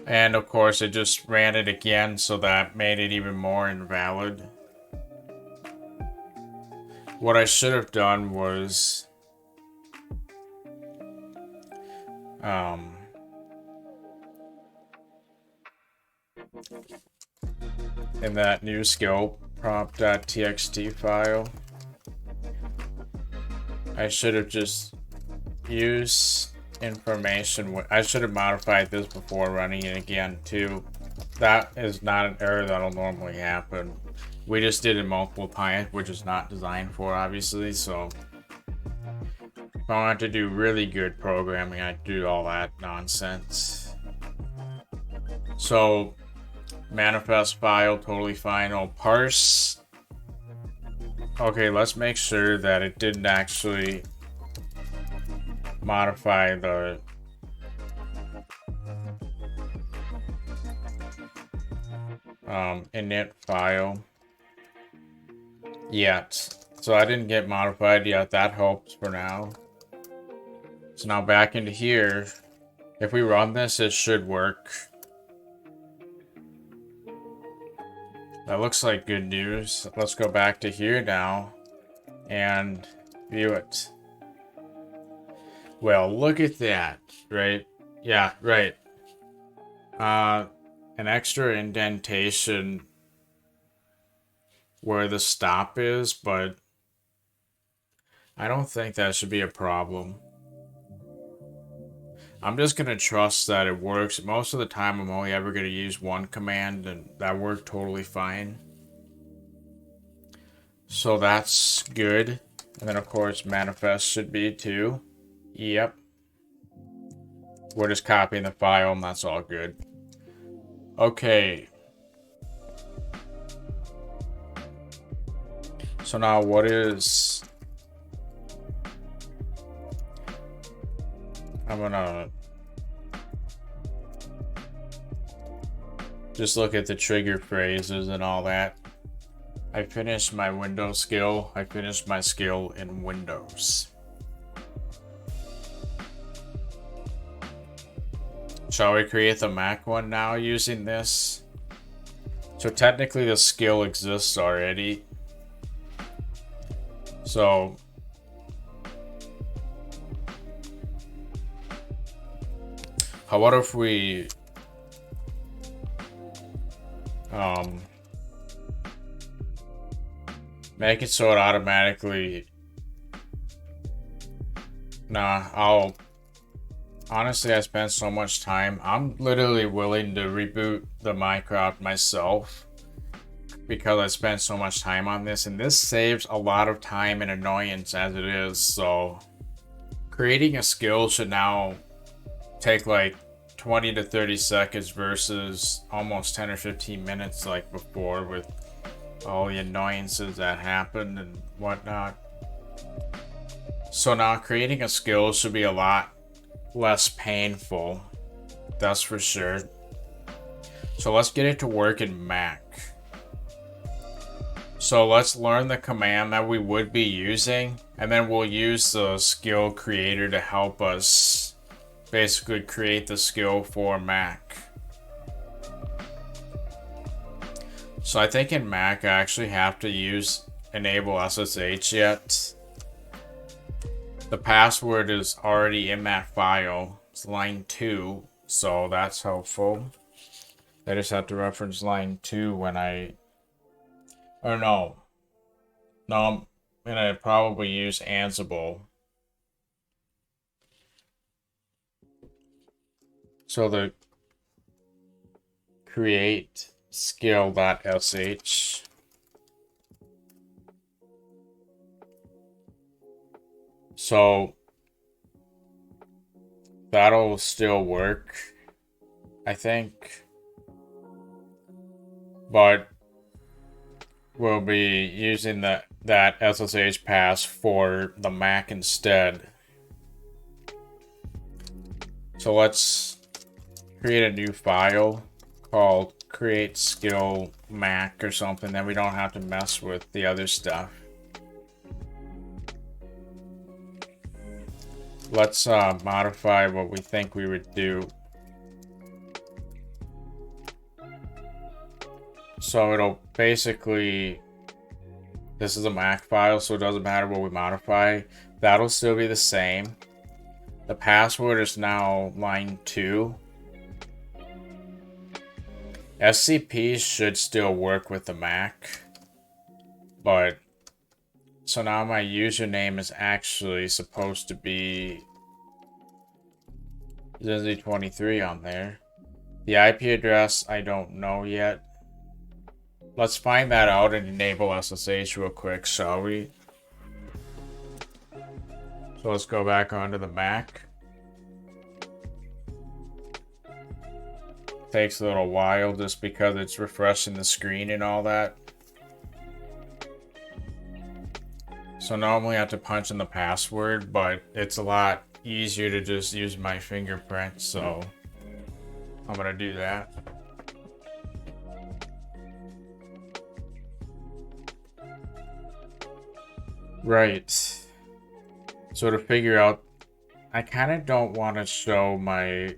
And of course, it just ran it again, so that made it even more invalid. What I should have done was in that new skill prompt.txt file, I should have just used information. I should have modified this before running it again too. That is not an error that'll normally happen. We just did it multiple times, which is not designed for, obviously, so if I want to do really good programming, I'd do all that nonsense. So manifest file, totally fine. Oh, parse. Okay, let's make sure that it didn't actually modify the init file yet. So I didn't get modified yet. That helps for now. So now back into here. If we run this, it should work. That looks like good news. Let's go back to here now and view it. Well, look at that, right? Yeah, right. An extra indentation where the stop is, but I don't think that should be a problem. I'm just gonna trust that it works. Most of the time, I'm only ever gonna use one command, and that worked totally fine. So that's good. And then, of course, manifest should be too. Yep. We're just copying the file, and that's all good. Okay. So now what is... I'm gonna just look at the trigger phrases and all that. I finished my Windows skill. I finished my skill in Windows. Shall we create the Mac one now using this? So technically the skill exists already. So what if we make it so it automatically... Nah, honestly, I spent so much time. I'm literally willing to reboot the Minecraft myself because I spent so much time on this, and this saves a lot of time and annoyance as it is. So creating a skill should now take like 20 to 30 seconds versus almost 10 or 15 minutes like before, with all the annoyances that happened and whatnot. So now creating a skill should be a lot less painful, that's for sure. So let's get it to work in Mac. So let's learn the command that we would be using, and then we'll use the skill creator to help us basically create the skill for Mac. So I think in Mac I actually have to use enable SSH yet. The password is already in that file. It's line 2, so that's helpful. I just have to reference line 2 when I... Or no. No, I'm gonna probably use Ansible So the create skill.sh. So that'll still work, I think. But we'll be using that SSH pass for the Mac instead. So let's create a new file called create skill Mac or something, then we don't have to mess with the other stuff. Let's modify what we think we would do. So it'll basically, this is a Mac file, so it doesn't matter what we modify. That'll still be the same. The password is now line 2. SCP should still work with the Mac. But, so now my username is actually supposed to be Zinzi23 on there. The IP address, I don't know yet. Let's find that out and enable SSH real quick, shall we? So let's go back onto the Mac. Takes a little while just because it's refreshing the screen and all that. So normally I have to punch in the password, but it's a lot easier to just use my fingerprint, so I'm gonna do that. Right. So to figure out, I kind of don't want to show my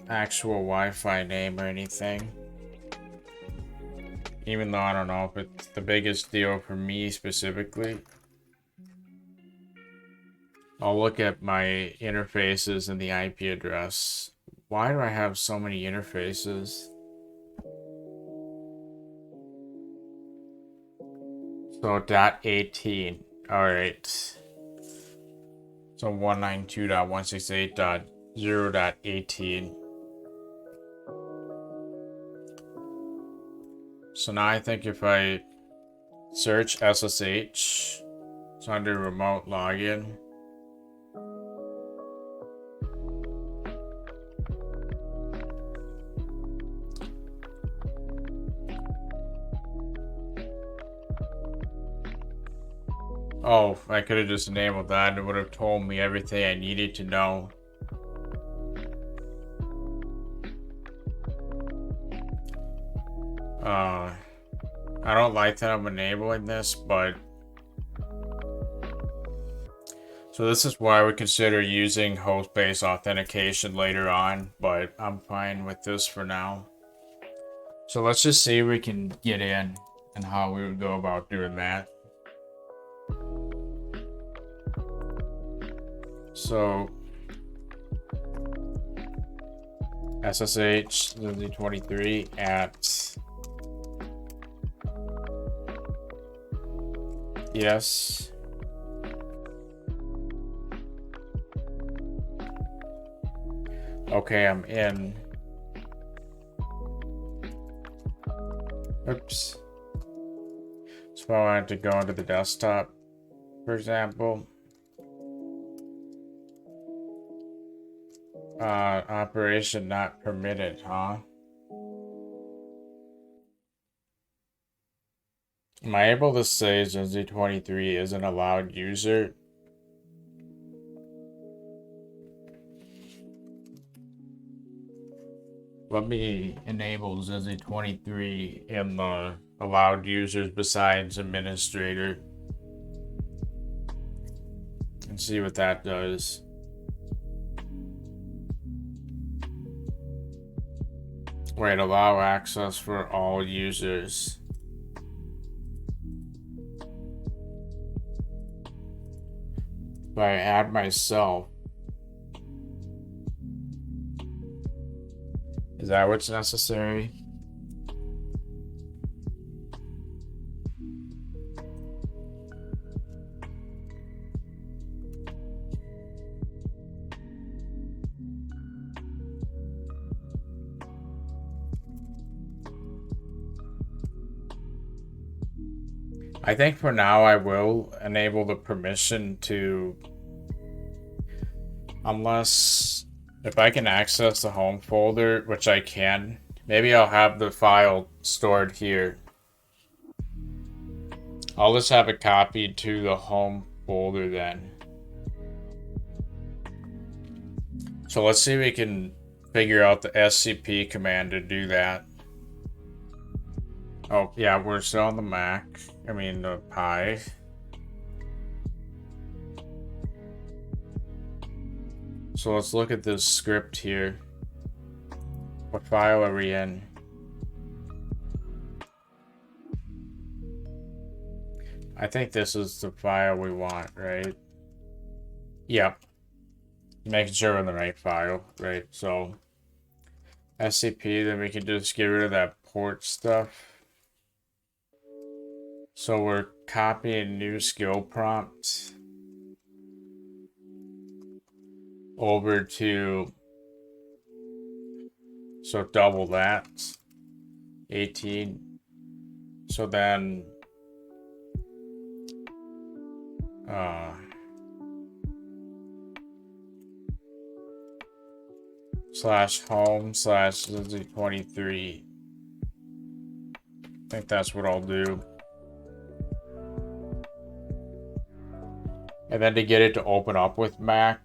actual Wi-Fi name or anything. Even though I don't know if it's the biggest deal for me specifically. I'll look at my interfaces and the IP address. Why do I have so many interfaces? So .18. Alright. So 192.168.0.18. So now I think if I search SSH, it's under remote login. Oh, I could have just enabled that and it would have told me everything I needed to know. I don't like that I'm enabling this, but so this is why I would consider using host-based authentication later on, but I'm fine with this for now. So let's just see if we can get in and how we would go about doing that. So SSH Zinzi23 at yes. Okay, I'm in. Oops. So I wanted to go into the desktop, for example. Operation not permitted, huh? Am I able to say Zinzi23 is an allowed user? Let me enable Zinzi23 in the allowed users besides administrator and see what that does. Wait, allow access for all users. If I add myself, is that what's necessary? I think for now I will enable the permission to, unless if I can access the home folder, which I can, maybe I'll have the file stored here. I'll just have it copied to the home folder then. So let's see if we can figure out the SCP command to do that. Oh, yeah, we're still on the Mac. I mean, the Pi. So let's look at this script here. What file are we in? I think this is the file we want, right? Yep. Making sure we're in the right file, right? So SCP, then we can just get rid of that port stuff. So we're copying new skill prompt over to, so double that, 18. So then /home/Lindsay23. I think that's what I'll do. And then to get it to open up with Mac,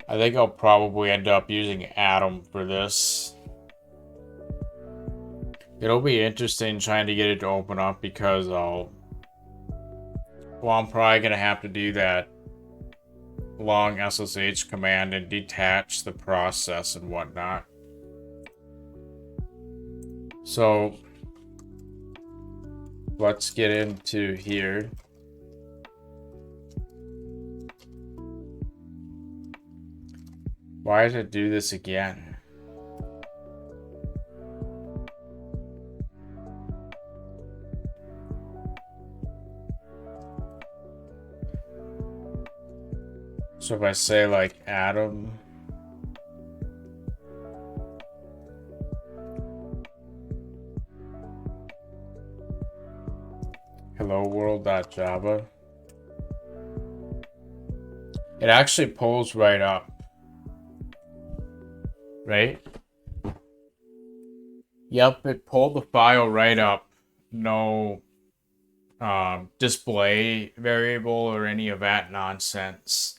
I think I'll probably end up using Atom for this. It'll be interesting trying to get it to open up because I'm probably going to have to do that long SSH command and detach the process and whatnot. So let's get into here. Why does it do this again? So if I say like Atom, hello world.java, it actually pulls right up, right? Yep, it pulled the file right up. No display variable or any of that nonsense.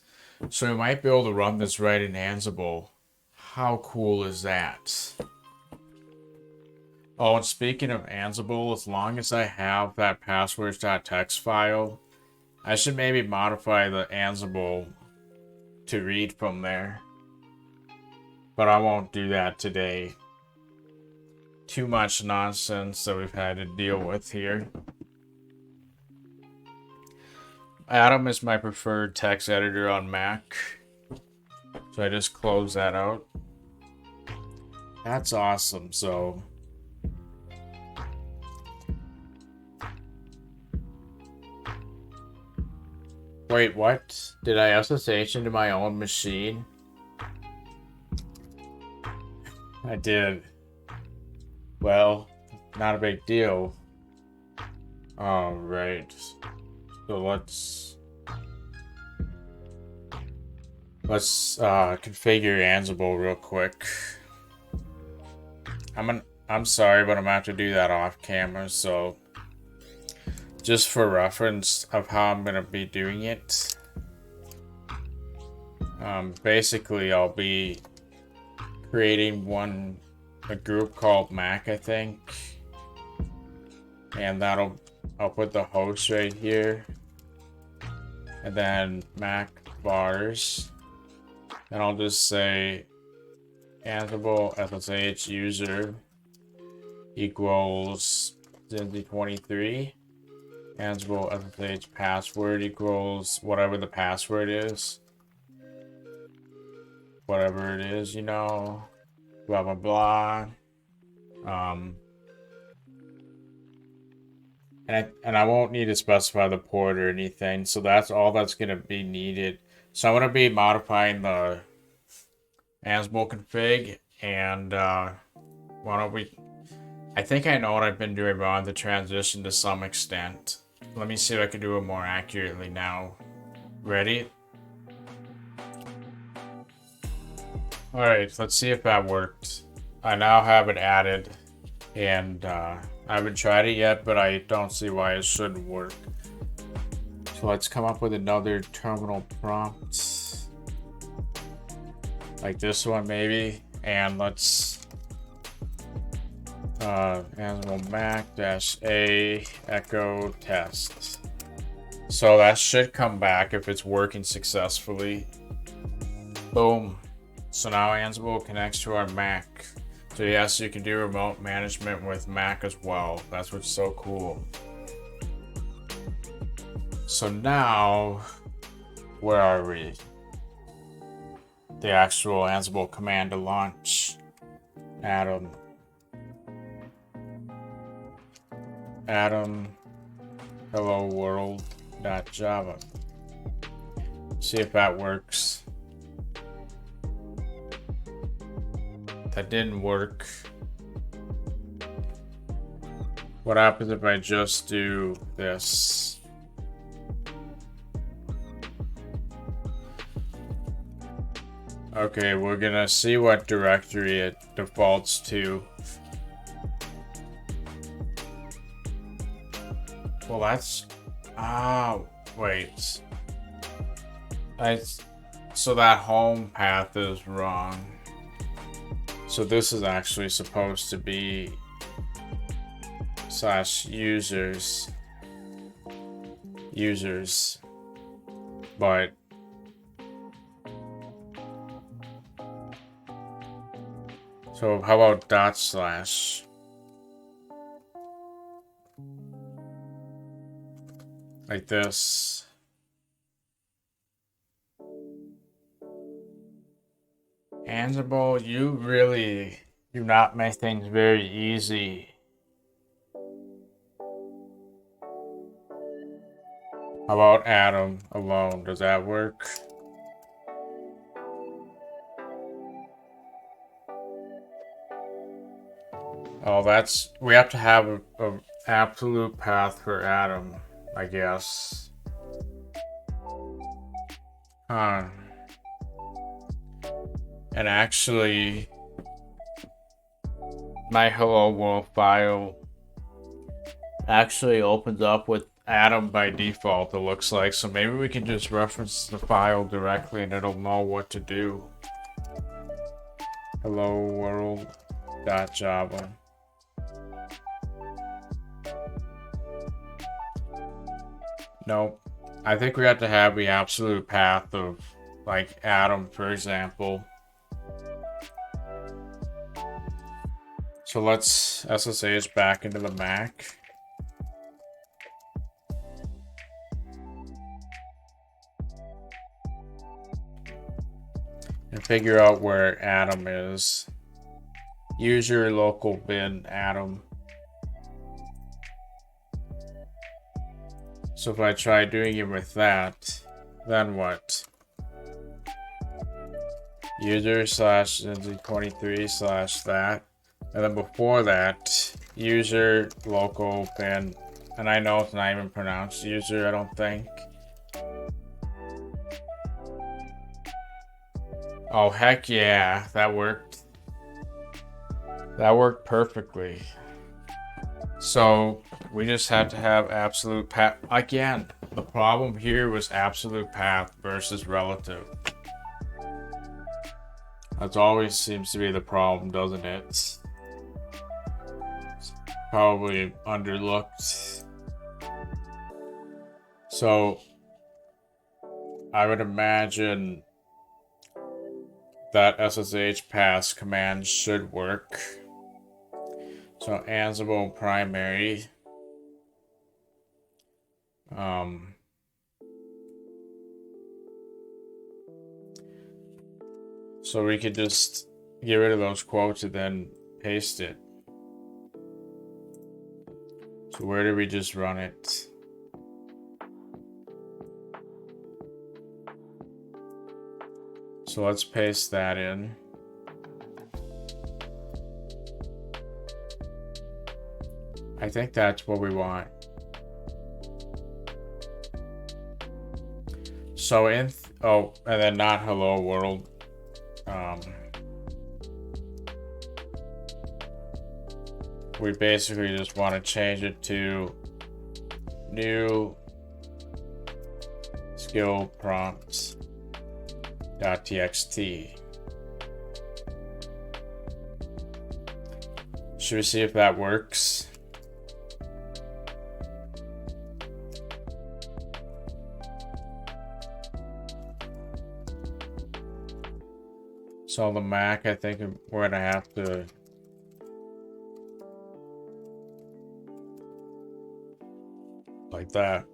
So we might be able to run this right in Ansible. How cool is that? Oh, and speaking of Ansible, as long as I have that passwords.txt file, I should maybe modify the Ansible to read from there. But I won't do that today. Too much nonsense that we've had to deal with here. Atom is my preferred text editor on Mac. So I just close that out. That's awesome. So wait, what? Did I SSH into my own machine? I did. Well, not a big deal. Alright. So let's configure Ansible real quick. I'm sorry, but I'm gonna have to do that off camera, so just for reference of how I'm gonna be doing it. Basically I'll be creating a group called Mac, I think. And I'll put the host right here. And then Mac vars. And I'll just say Ansible SSH user equals Lindsay23. Ansible SSH password equals whatever the password is. Whatever it is, you know. Blah blah blah. And I won't need to specify the port or anything, so that's all that's gonna be needed. So I'm gonna be modifying the Ansible config, and why don't we I think I know what I've been doing wrong to transition to some extent. Let me see if I can do it more accurately now. Ready? Alright, let's see if that worked. I now have it added, and I haven't tried it yet, but I don't see why it shouldn't work. So let's come up with another terminal prompt. Like this one maybe, and let's Ansible Mac-A echo test. So that should come back if it's working successfully. Boom. So now Ansible connects to our Mac. So yes, you can do remote management with Mac as well. That's what's so cool. So now, where are we? The actual Ansible command to launch Atom hello world.java. See if that works. That didn't work. What happens if I just do this? Okay, we're gonna see what directory it defaults to. Well, that's... wait. So that home path is wrong. So this is actually supposed to be /users. But so how about /? Like this. Ansible, you really do not make things very easy. How about Atom alone? Does that work? Oh, that's... we have to have a absolute path for Atom, I guess. Huh. And actually, my hello world file actually opens up with Atom by default, it looks like. So maybe we can just reference the file directly and it'll know what to do. Hello world.java. Nope. I think we have to have the absolute path of, like, Atom, for example. So let's SSH back into the Mac. And figure out where Atom is. Use your local bin Atom. So if I try doing it with that, then what? User /23 / that. And then before that, user local bin. And I know it's not even pronounced user, I don't think. Oh, heck yeah, that worked. That worked perfectly. So we just had to have absolute path. Again, the problem here was absolute path versus relative. That always seems to be the problem, doesn't it? It's probably underlooked. So I would imagine that SSH pass command should work. So Ansible primary. So we could just get rid of those quotes and then paste it. So where did we just run it? So let's paste that in. I think that's what we want. So and then not hello world. We basically just want to change it to new skill prompts.txt. Should we see if that works? So on the Mac, I think we're gonna have to like that.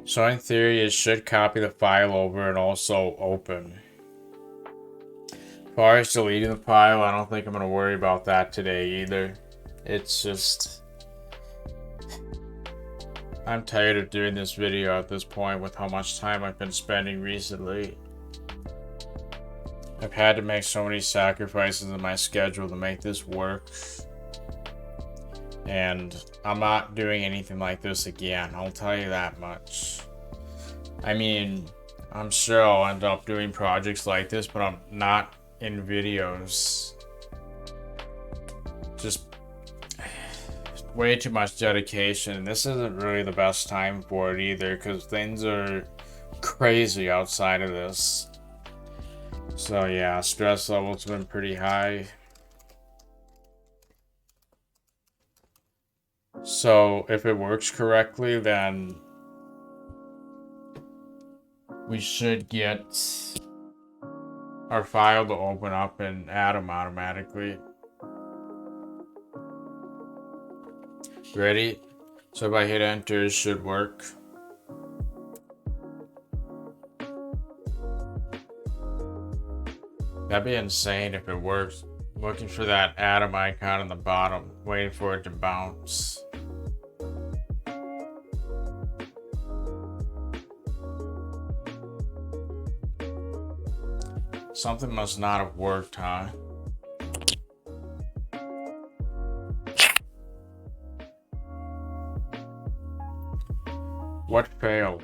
So in theory, it should copy the file over and also open. As far as deleting the file, I don't think I'm gonna worry about that today either. It's just, I'm tired of doing this video at this point with how much time I've been spending recently. I've had to make so many sacrifices in my schedule to make this work. And I'm not doing anything like this again, I'll tell you that much. I mean, I'm sure I'll end up doing projects like this, but I'm not in videos. Just way too much dedication. This isn't really the best time for it either, because things are crazy outside of this. So yeah, stress levels have been pretty high. So if it works correctly, then we should get our file to open up in Atom automatically. Ready? So if I hit enter, it should work. That'd be insane if it works. Looking for that Atom icon on the bottom, waiting for it to bounce. Something must not have worked, huh? What failed?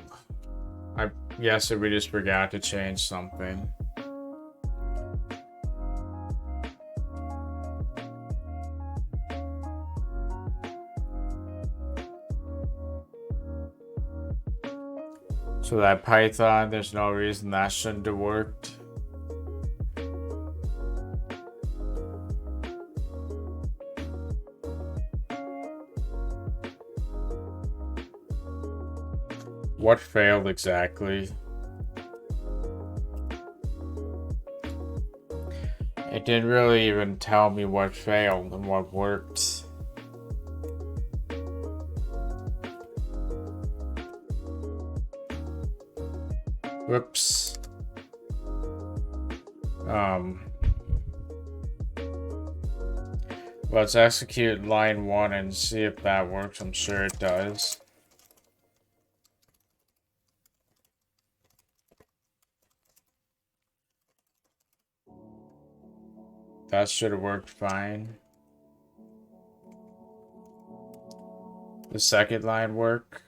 I guess we just forgot to change something. So that Python, there's no reason that shouldn't have worked. What failed exactly? It didn't really even tell me what failed and what worked. Whoops. Let's execute line 1 and see if that works. I'm sure it does. That should have worked fine. The second line work?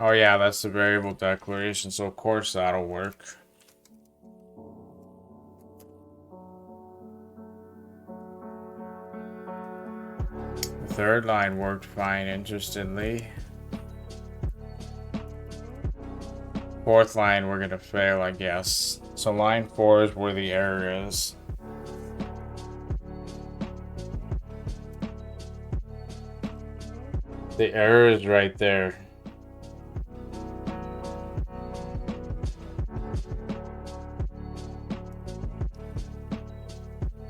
Oh yeah, that's the variable declaration, so of course that'll work. The third line worked fine, interestingly. Fourth line we're gonna fail, I guess. So line 4 is where the error is. The error is right there.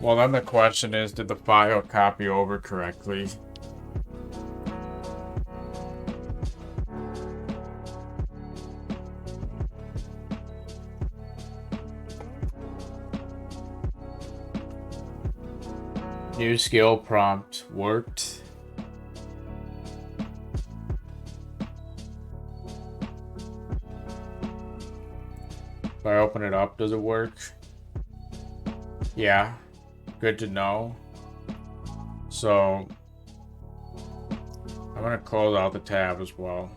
Well, then the question is, did the file copy over correctly? New skill prompt worked. If I open it up, does it work? Yeah, good to know. So I'm gonna close out the tab as well.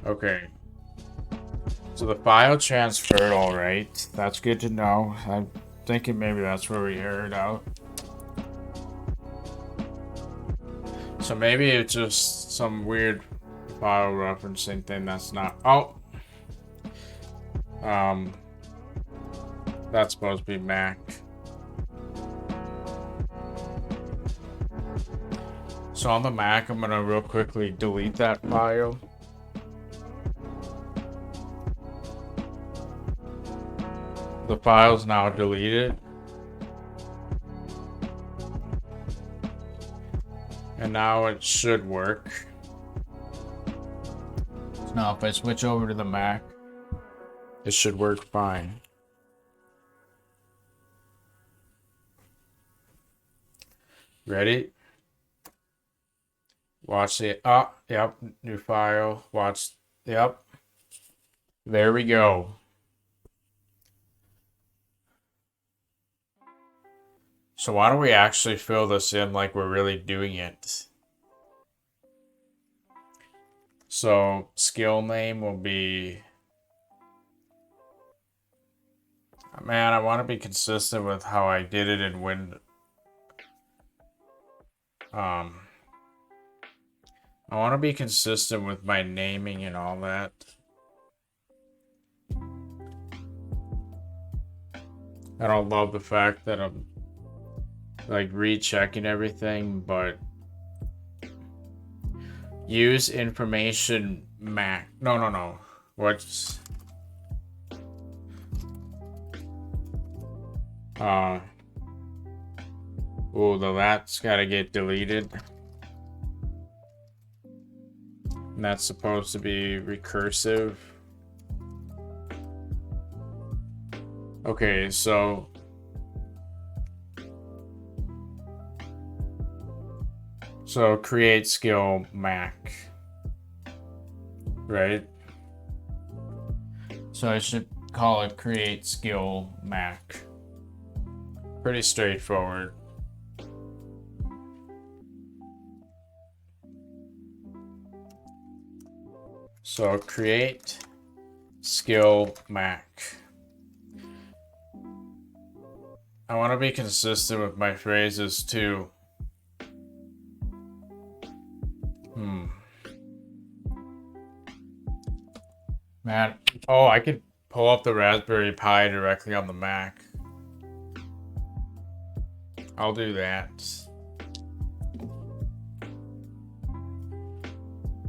Okay. So the file transferred all right. That's good to know. I'm thinking maybe that's where we errored out. So maybe it's just some weird file referencing thing that's not. Oh! That's supposed to be Mac. So on the Mac, I'm gonna real quickly delete that file. The file's now deleted. And now it should work. So now if I switch over to the Mac, it should work fine. Ready? Watch it. Oh, yep. New file. Watch. Yep. There we go. So why don't we actually fill this in like we're really doing it? So skill name will be... Man, I want to be consistent with how I did it in Windows. I want to be consistent with my naming and all that. I don't love the fact that I'm like rechecking everything, but use information Mac. No. What's oh, that's gotta get deleted. And that's supposed to be recursive. Okay, so create skill Mac, right? So I should call it create skill Mac. Pretty straightforward. So create skill Mac. I want to be consistent with my phrases too. Man, oh, I could pull up the Raspberry Pi directly on the Mac. I'll do that.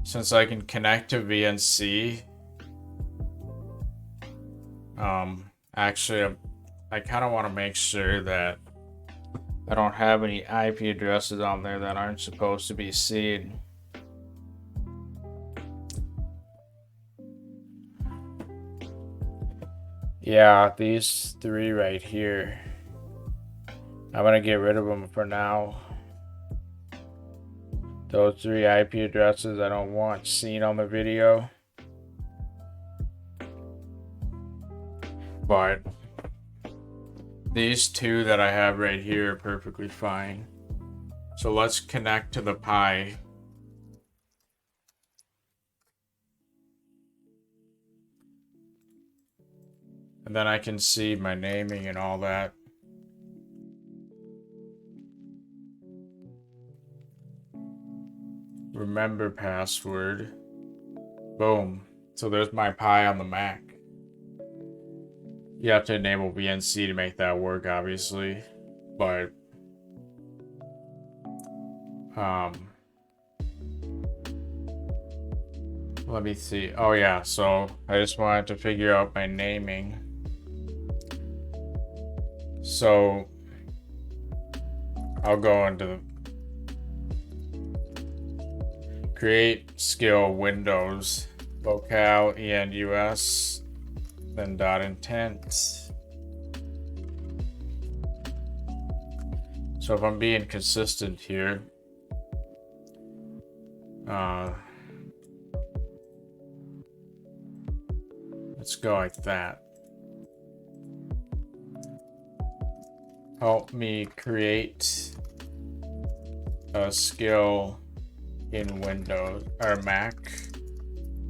Since I can connect to VNC. Actually, I kind of want to make sure that I don't have any IP addresses on there that aren't supposed to be seen. Yeah, these three right here. I'm gonna get rid of them for now. Those three IP addresses I don't want seen on the video. But these two that I have right here are perfectly fine. So let's connect to the Pi. And then I can see my naming and all that. Remember password. Boom. So there's my Pi on the Mac. You have to enable VNC to make that work, obviously. But let me see. Oh yeah, so I just wanted to figure out my naming. So I'll go into the create skill Windows locale enus, then .intent. So if I'm being consistent here, let's go like that. help me create a skill in Windows or Mac.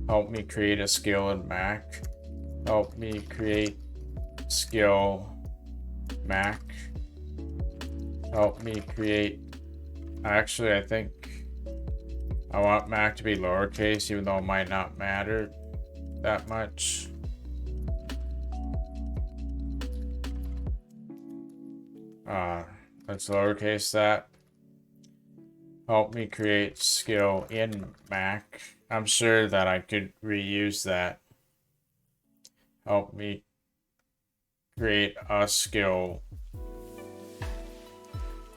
Help me create a skill in Mac. Help me create skill Mac. Help me create. Actually, I think I want Mac to be lowercase, even though it might not matter that much. Let's lowercase that. Help me create skill in Mac. I'm sure that I could reuse that. Help me create a skill.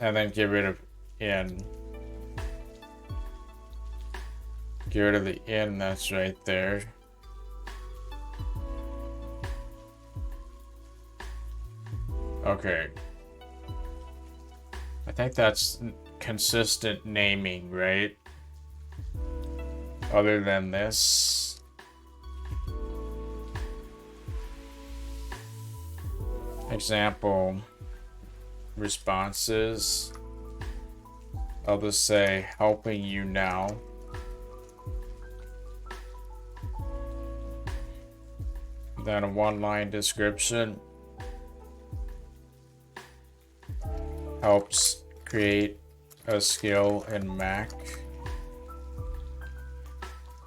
And then get rid of in. Get rid of the in that's right there. Okay. I think that's consistent naming, right? Other than this. Example responses. I'll just say helping you now. Then a one-line description. Helps create a skill in Mac.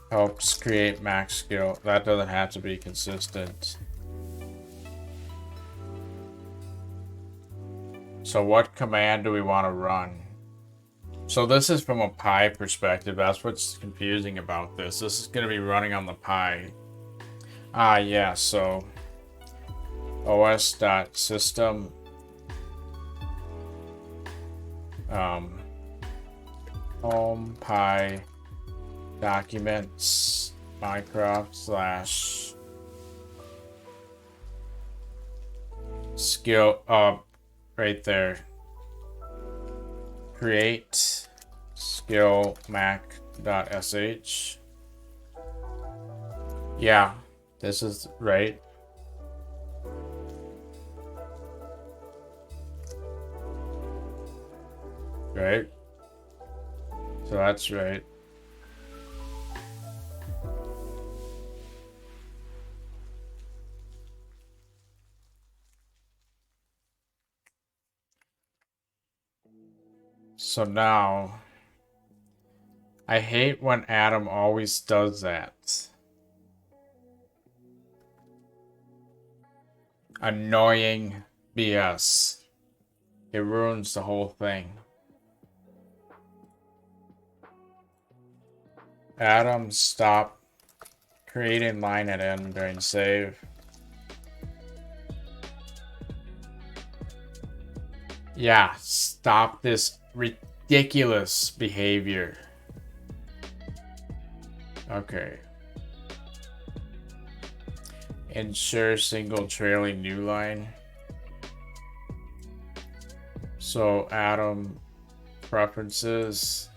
Helps create Mac skill. That doesn't have to be consistent. So what command do we want to run? So this is from a Pi perspective. That's what's confusing about this. This is going to be running on the Pi. Yeah, so os.system home Pi documents Minecraft / skill right there. Create skill mac.sh. Yeah, this is right. Right? So that's right. So now, I hate when Adam always does that. Annoying BS. It ruins the whole thing. Adam, stop creating line at end during save. Yeah, stop this ridiculous behavior. Okay. Ensure single trailing new line. So Adam preferences.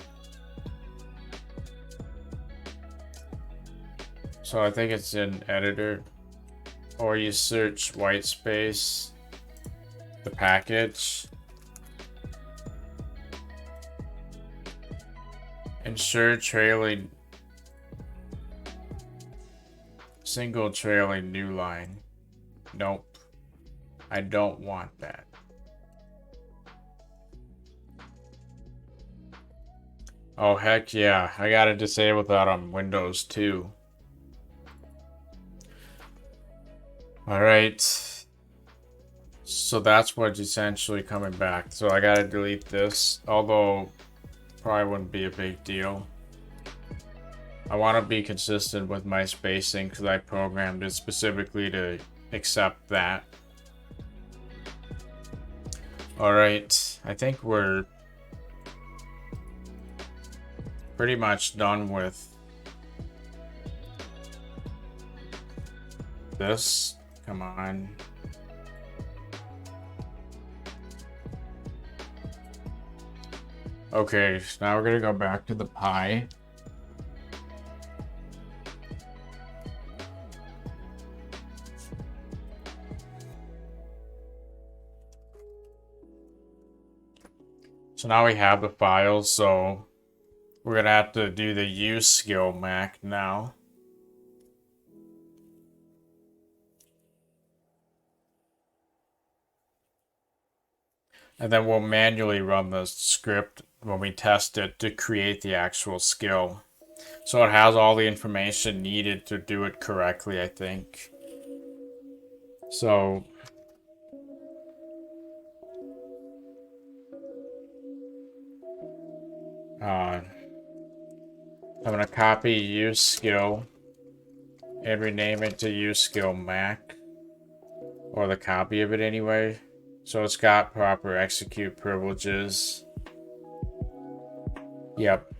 So I think it's in editor. Or you search white space, the package. Ensure trailing single trailing new line. Nope. I don't want that. Oh heck yeah, I gotta disable that on Windows too. Alright. So that's what's essentially coming back. So I gotta delete this, although probably wouldn't be a big deal. I want to be consistent with my spacing because I programmed it specifically to accept that. Alright, I think we're pretty much done with this. Come on. Okay, so now we're gonna go back to the Pi. So now we have the files, so we're gonna have to do the use skill Mac now. And then we'll manually run the script when we test it to create the actual skill. So it has all the information needed to do it correctly, I think. So I'm gonna copy use skill and rename it to use skill Mac, or the copy of it anyway. So it's got proper execute privileges. Yep.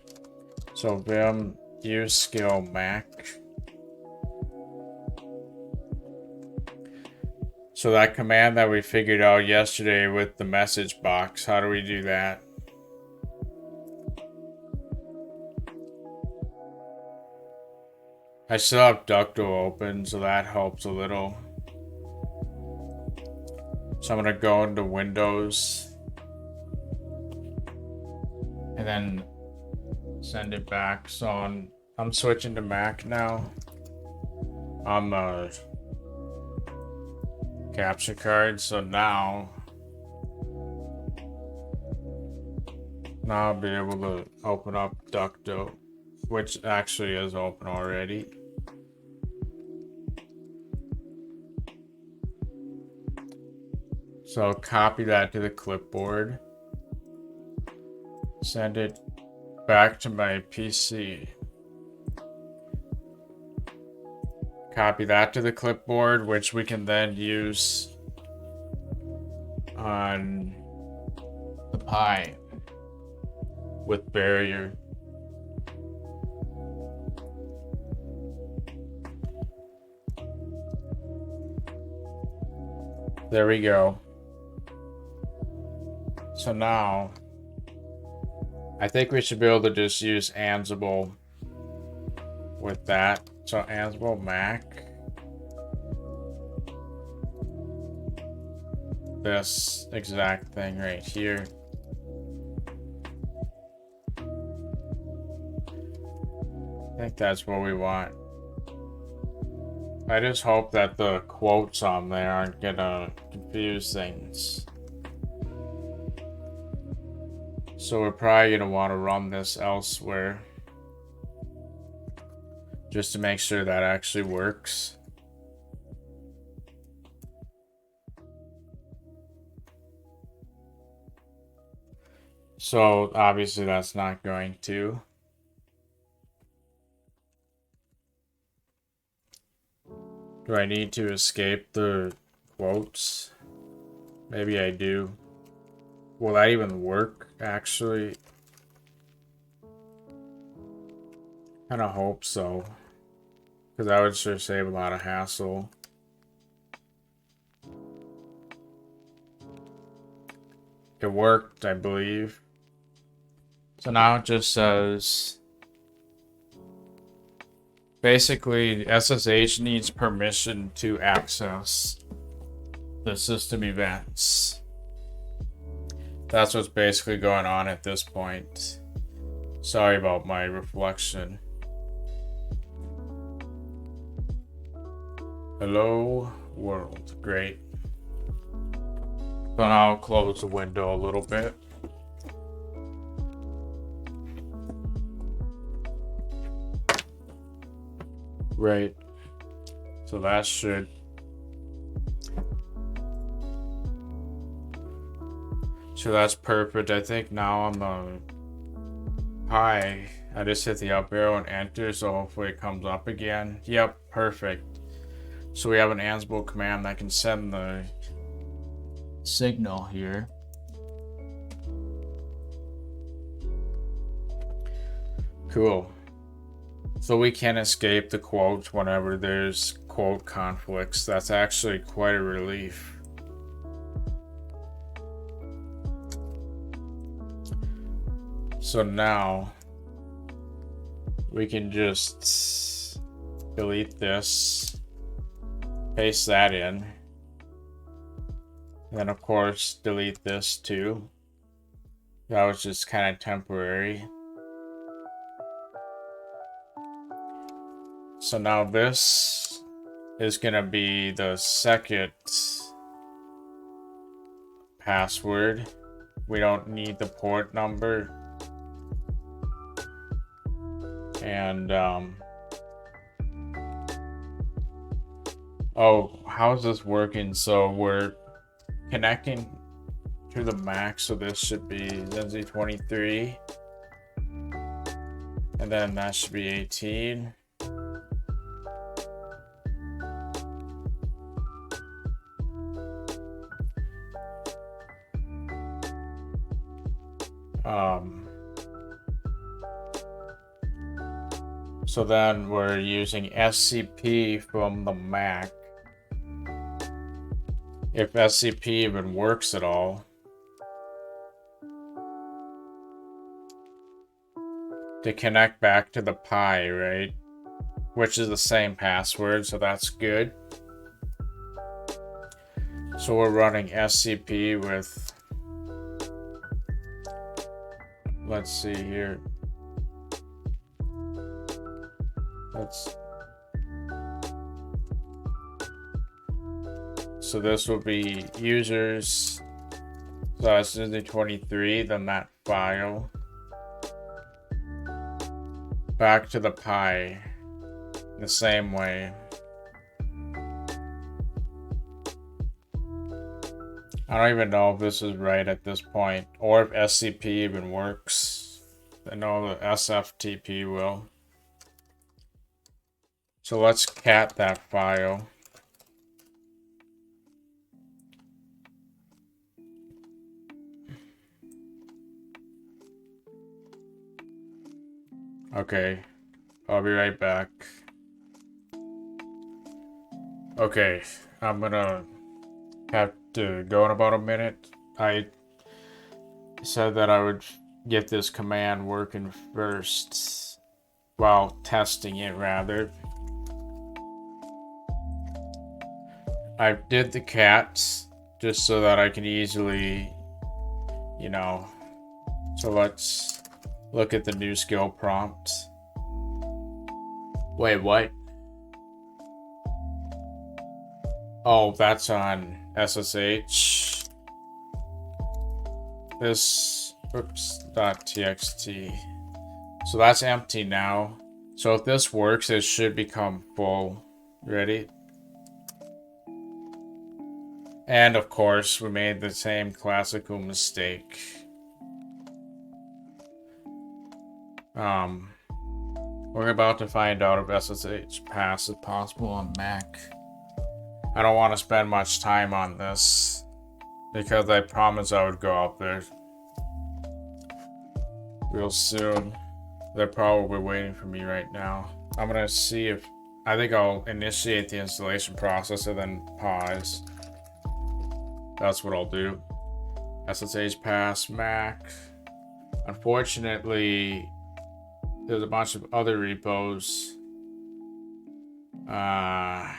So vim use skill Mac. So that command that we figured out yesterday with the message box, how do we do that? I still have Ducto open, so that helps a little. So I'm gonna go into Windows and then send it back. So I'm switching to Mac now on the capture card. So now I'll be able to open up Ducto, which actually is open already. So copy that to the clipboard, send it back to my PC. Copy that to the clipboard, which we can then use on the Pi with Barrier. There we go. So now I think we should be able to just use Ansible with that. So Ansible Mac. This exact thing right here. I think that's what we want. I just hope that the quotes on there aren't gonna confuse things. So we're probably gonna want to run this elsewhere, just to make sure that actually works. So obviously that's not going to. Do I need to escape the quotes? Maybe I do. Will that even work, actually? Kinda hope so. Because that would sure save a lot of hassle. It worked, I believe. So now it just says... Basically, SSH needs permission to access the system events. That's what's basically going on at this point. Sorry about my reflection. Hello, world. Great. So now I'll close the window a little bit. Right. So that should... So that's perfect. I think now on the Pi, I just hit the up arrow and enter, so hopefully it comes up again. Yep, perfect. So we have an Ansible command that can send the signal here. Cool. So we can escape the quote whenever there's quote conflicts. That's actually quite a relief. So now we can just delete this, paste that in, and then of course delete this too. That was just kind of temporary. So now this is gonna be the second password. We don't need the port number. And oh, how's this working? So we're connecting to the Mac, so this should be Zenzi23, and then that should be 18. So then we're using SCP from the Mac, if SCP even works at all, to connect back to the Pi, right? Which is the same password, so that's good. So we're running SCP with, let's see here. So this will be users. So that's Zenzi23, then that file. Back to the Pi. The same way. I don't even know if this is right at this point, or if SCP even works. I know the SFTP will. So let's cat that file. Okay, I'll be right back. Okay, I'm gonna have to go in about a minute. I said that I would get this command working first, while testing it rather. I did the cats just so that I can easily, you know, so let's look at the new skill prompt. Wait, what? Oh, that's on SSH. This, .txt. So that's empty now. So if this works, it should become full. Ready? And of course, we made the same classical mistake. We're about to find out if SSH pass is possible on Mac. I don't want to spend much time on this because I promised I would go out there real soon. They're probably waiting for me right now. I'm gonna see if I think I'll initiate the installation process and then pause. That's what I'll do. SSH pass Mac. Unfortunately, there's a bunch of other repos. I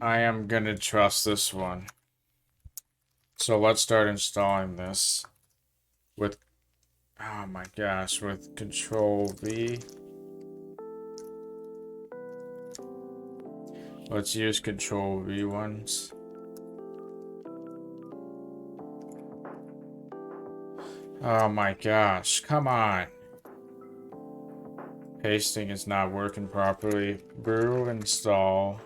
am gonna trust this one. So let's start installing this with, oh my gosh, with Control V. Let's use Control V ones. Oh my gosh, come on. Pasting is not working properly. Brew install.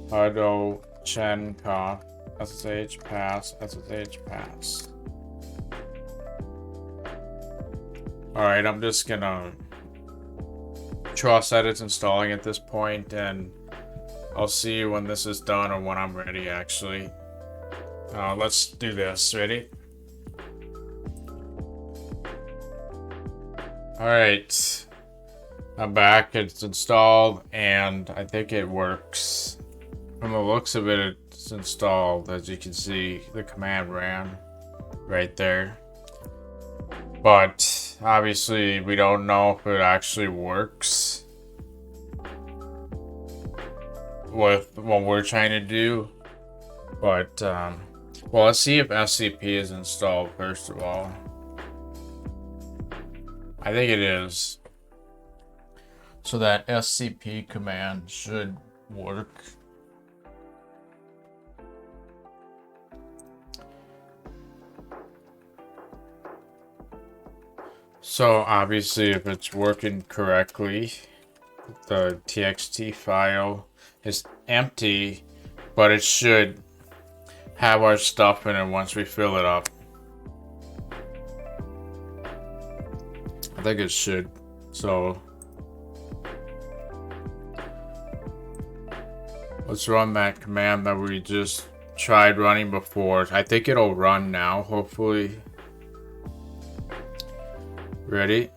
Hado Chenkov. SSH pass. SSH pass. Alright, I'm just gonna trust that it's installing at this point, and I'll see you when this is done or when I'm ready, actually. Let's do this. Ready? Alright. I'm back. It's installed, and I think it works. From the looks of it, it's installed. As you can see, the command ran right there. But obviously, we don't know if it actually works. with what we're trying to do. But, well, let's see if SCP is installed first of all. I think it is. So that SCP command should work. So obviously if it's working correctly, the TXT file is empty, but it should have our stuff in it once we fill it up. I think it should. So let's run that command that we just tried running before. I think it'll run now, hopefully. Ready?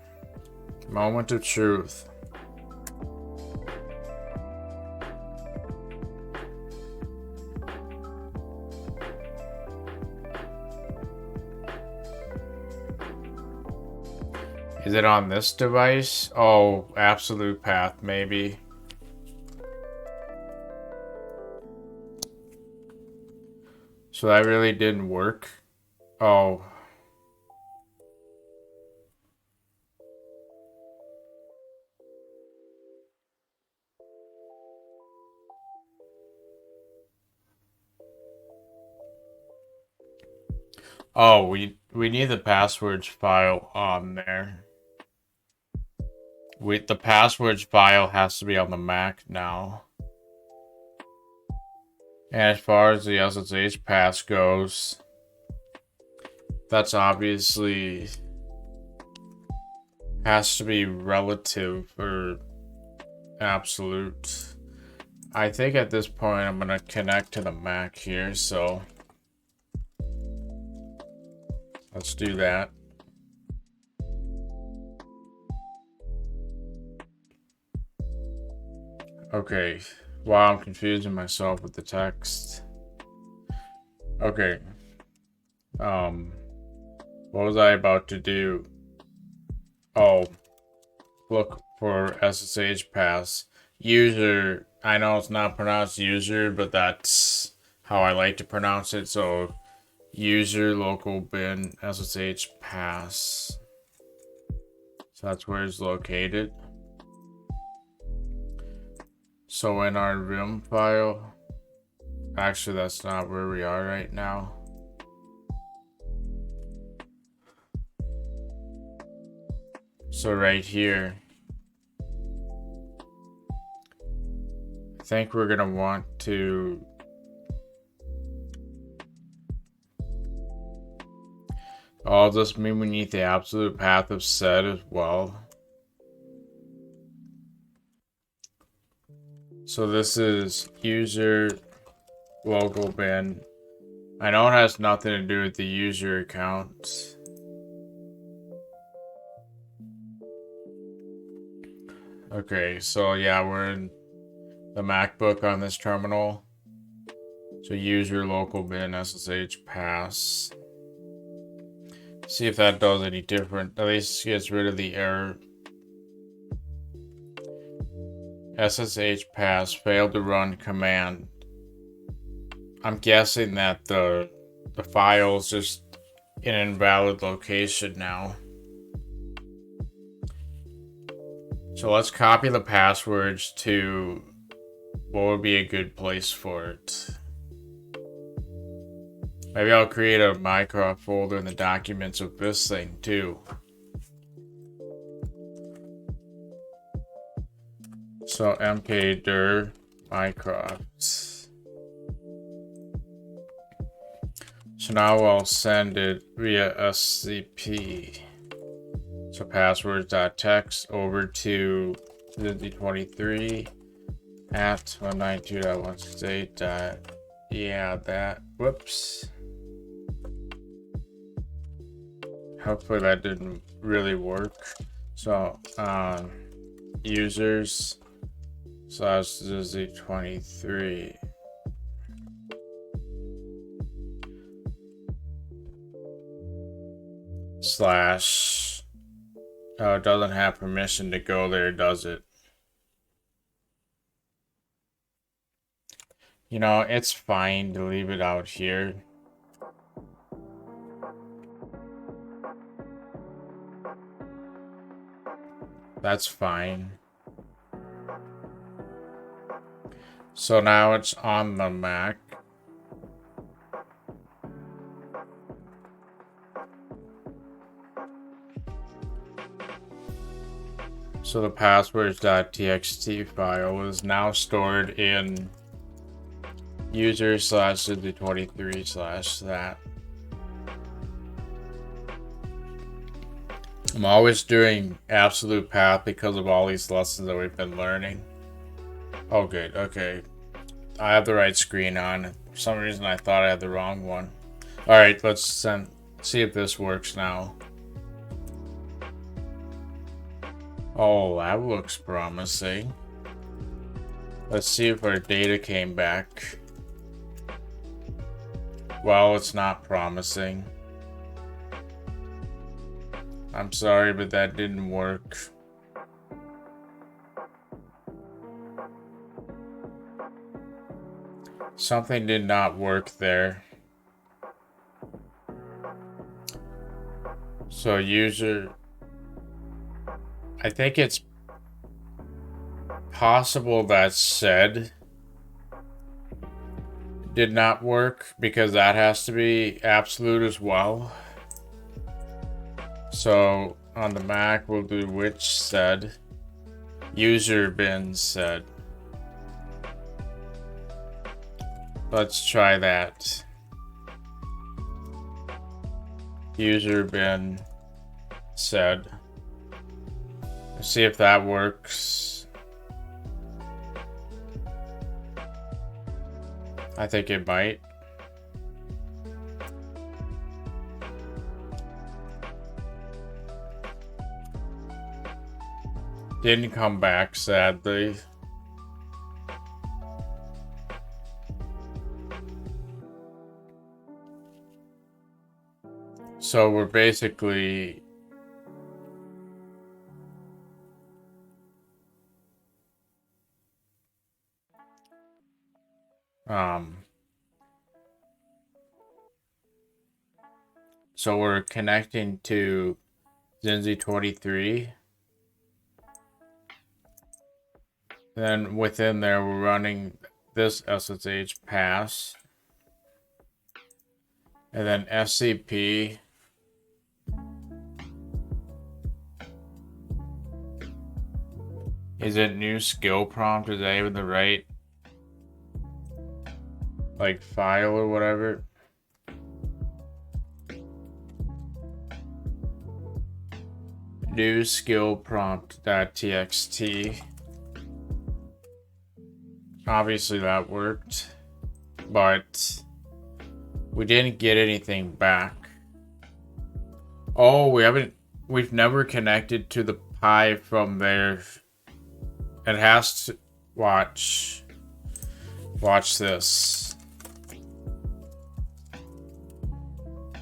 Moment of truth. Is it on this device? Oh, Absolute Path, maybe. So that really didn't work. Oh. Oh, we need the passwords file on there. The passwords file has to be on the Mac now. And as far as the SSH pass goes, that's obviously has to be relative or absolute. I think at this point I'm gonna connect to the Mac here, so let's do that. Okay, wow, I'm confusing myself with the text. Okay. What was I about to do? Oh, look for SSH pass. User, I know it's not pronounced user, but that's how I like to pronounce it, so user local bin SSH pass. So that's where it's located. So in our vim file, actually that's not where we are right now. So right here, I think we're gonna want to all this mean we need the absolute path of set as well. So this is user local bin. I know it has nothing to do with the user account. Okay, so yeah, we're in the MacBook on this terminal. So user local bin SSH pass. See if that does any different. At least gets rid of the error. SSH pass failed to run command. I'm guessing that the file's just in an invalid location now. So let's copy the passwords to what would be a good place for it. Maybe I'll create a Minecraft folder in the documents of this thing too. So mkdir Minecraft. So now I'll send it via SCP. So passwords.txt over to 23 at 192.168. Yeah, that. Whoops. Hopefully that didn't really work. So users slash Zizzy23. Slash. Oh, it doesn't have permission to go there, does it? You know, it's fine to leave it out here. That's fine. So now it's on the Mac. So the passwords.txt file is now stored in user/Zinzi23/that. I'm always doing absolute path because of all these lessons that we've been learning. Oh, good. Okay. I have the right screen on. For some reason, I thought I had the wrong one. Alright, let's see if this works now. Oh, that looks promising. Let's see if our data came back. Well, it's not promising. I'm sorry, but that didn't work. Something did not work there. So user... I think it's possible that said did not work because that has to be absolute as well. So on the Mac, we'll do which said, user bin said. Let's try that. User bin said. Let's see if that works. I think it might. Didn't come back, sadly. So we're basically so we're connecting to Zinzi23. Then within there, we're running this SSH pass. And then SCP. Is it new skill prompt? Is that even the right, like, file or whatever? New skill prompt.txt. Obviously that worked, but we didn't get anything back. Oh, we've never connected to the Pi from there. It has to watch this.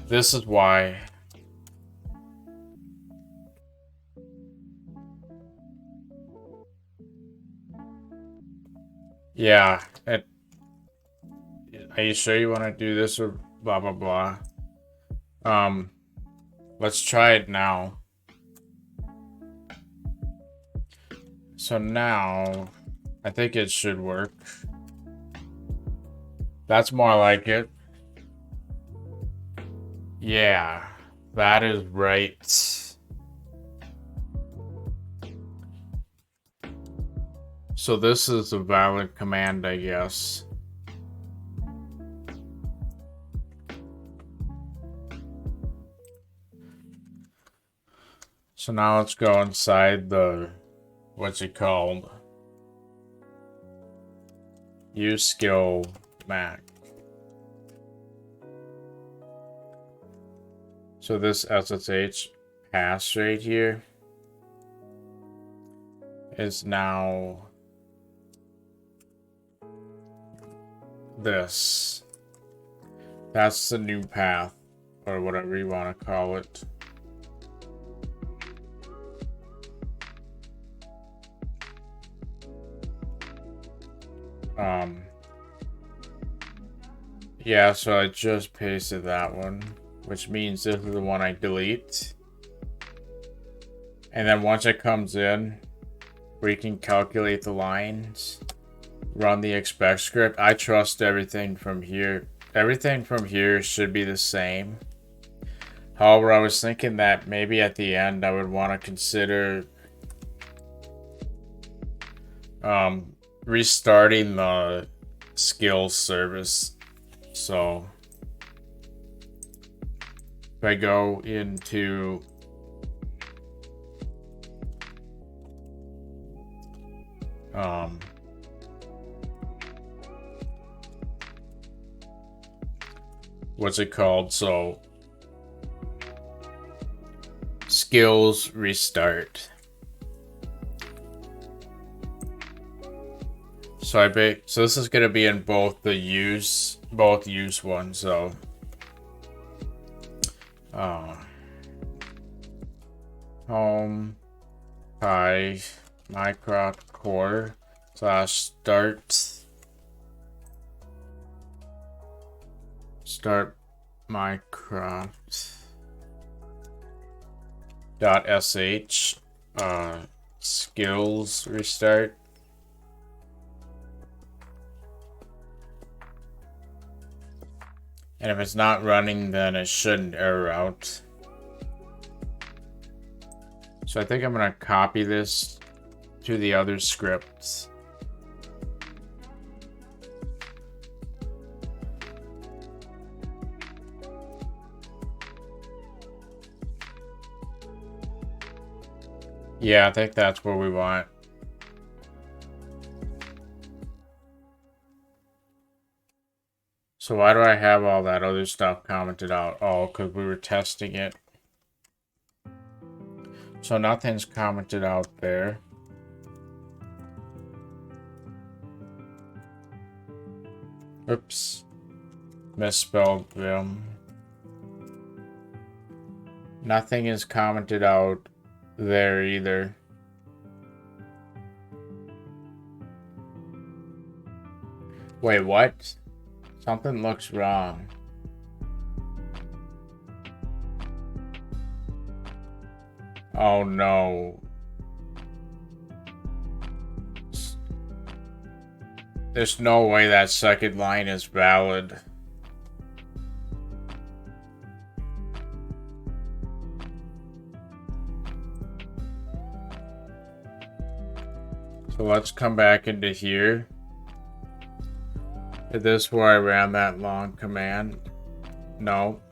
This is why. Yeah. Are you sure you want to do this or blah, blah, blah? Let's try it now. So now, I think it should work. That's more like it. Yeah, that is right. So this is a valid command, I guess. So now let's go inside the, what's it called? Use skill Mac. So this SSH pass right here is now this. That's the new path, or whatever you want to call it. Yeah, so I just pasted that one, which means this is the one I delete. And then once it comes in, we can calculate the lines, run the expect script. I trust everything from here. Everything from here should be the same. However, I was thinking that maybe at the end I would want to consider restarting the skills service. So if I go into what's it called? So skills restart. So so this is gonna be in both use ones. So home pi Minecraft core start Minecraft .sh skills restart. And if it's not running, then it shouldn't error out. So I think I'm gonna copy this to the other scripts. Yeah, I think that's what we want. So why do I have all that other stuff commented out? Oh, because we were testing it. So nothing's commented out there. Oops. Misspelled Vim. Nothing is commented out there either. Wait, what? Something looks wrong. Oh no. There's no way that second line is valid. So let's come back into here. Is this where I ran that long command? No.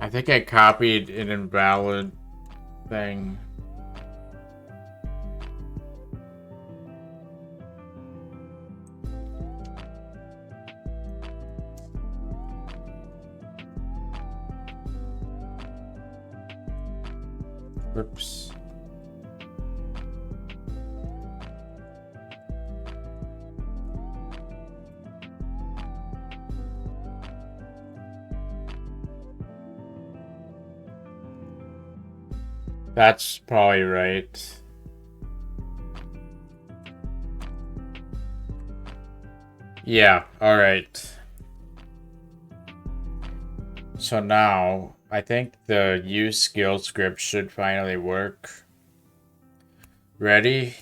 I think I copied an invalid thing. Oops. That's probably right. Yeah, alright. So now, I think the use skill script should finally work. Ready?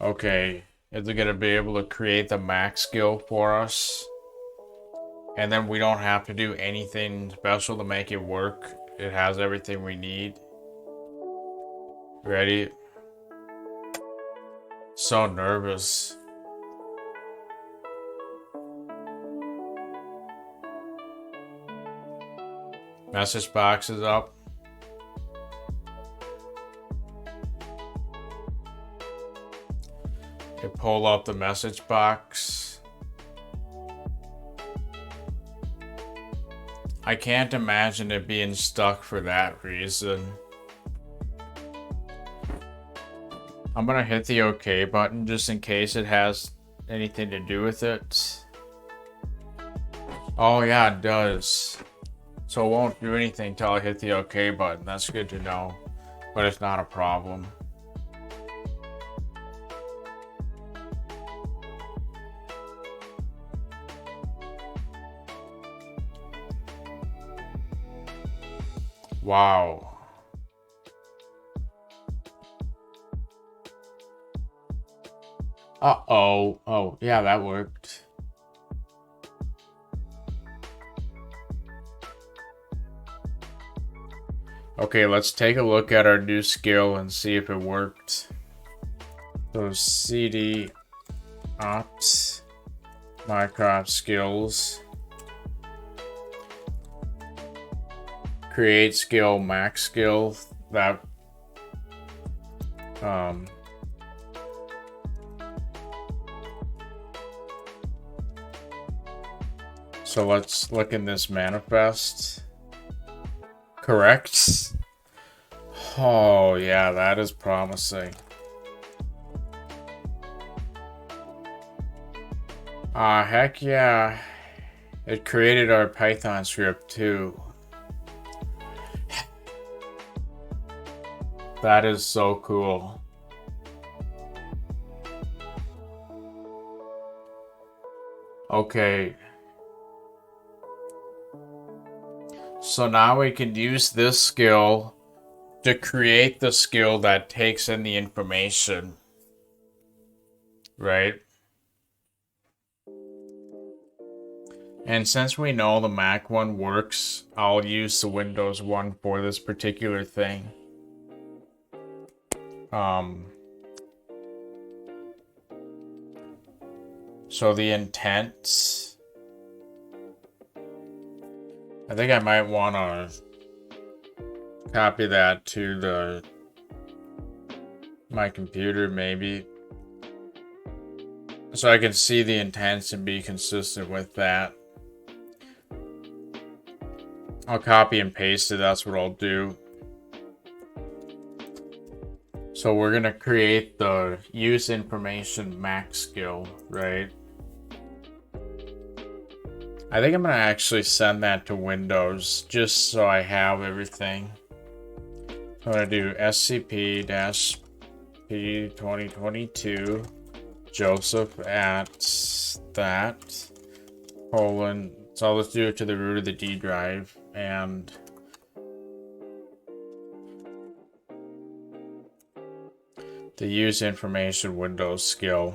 Okay, is it gonna be able to create the max skill for us? And then we don't have to do anything special to make it work. It has everything we need. Ready? So nervous. Message box is up. You pull up the message box. I can't imagine it being stuck for that reason. I'm gonna hit the OK button just in case it has anything to do with it. Oh yeah, it does. So it won't do anything till I hit the OK button. That's good to know, but it's not a problem. Wow. Uh-oh. Oh, yeah, that worked. Okay, let's take a look at our new skill and see if it worked. So CD opt Minecraft skills. Create skill, max skill. That so let's look in this manifest. Correct. Oh yeah, that is promising. Heck yeah. It created our Python script too. That is so cool. Okay. So now we can use this skill to create the skill that takes in the information. Right? And since we know the Mac one works, I'll use the Windows one for this particular thing. So the intent, I think I might want to copy that to my computer maybe, so I can see the intents and be consistent with that. I'll copy and paste it, that's what I'll do. So we're gonna create the use information max skill, right? I think I'm gonna actually send that to Windows just so I have everything. I'm gonna do scp-p 2022 Joseph at that colon. So let's do it to the root of the D drive and the use information Windows skill.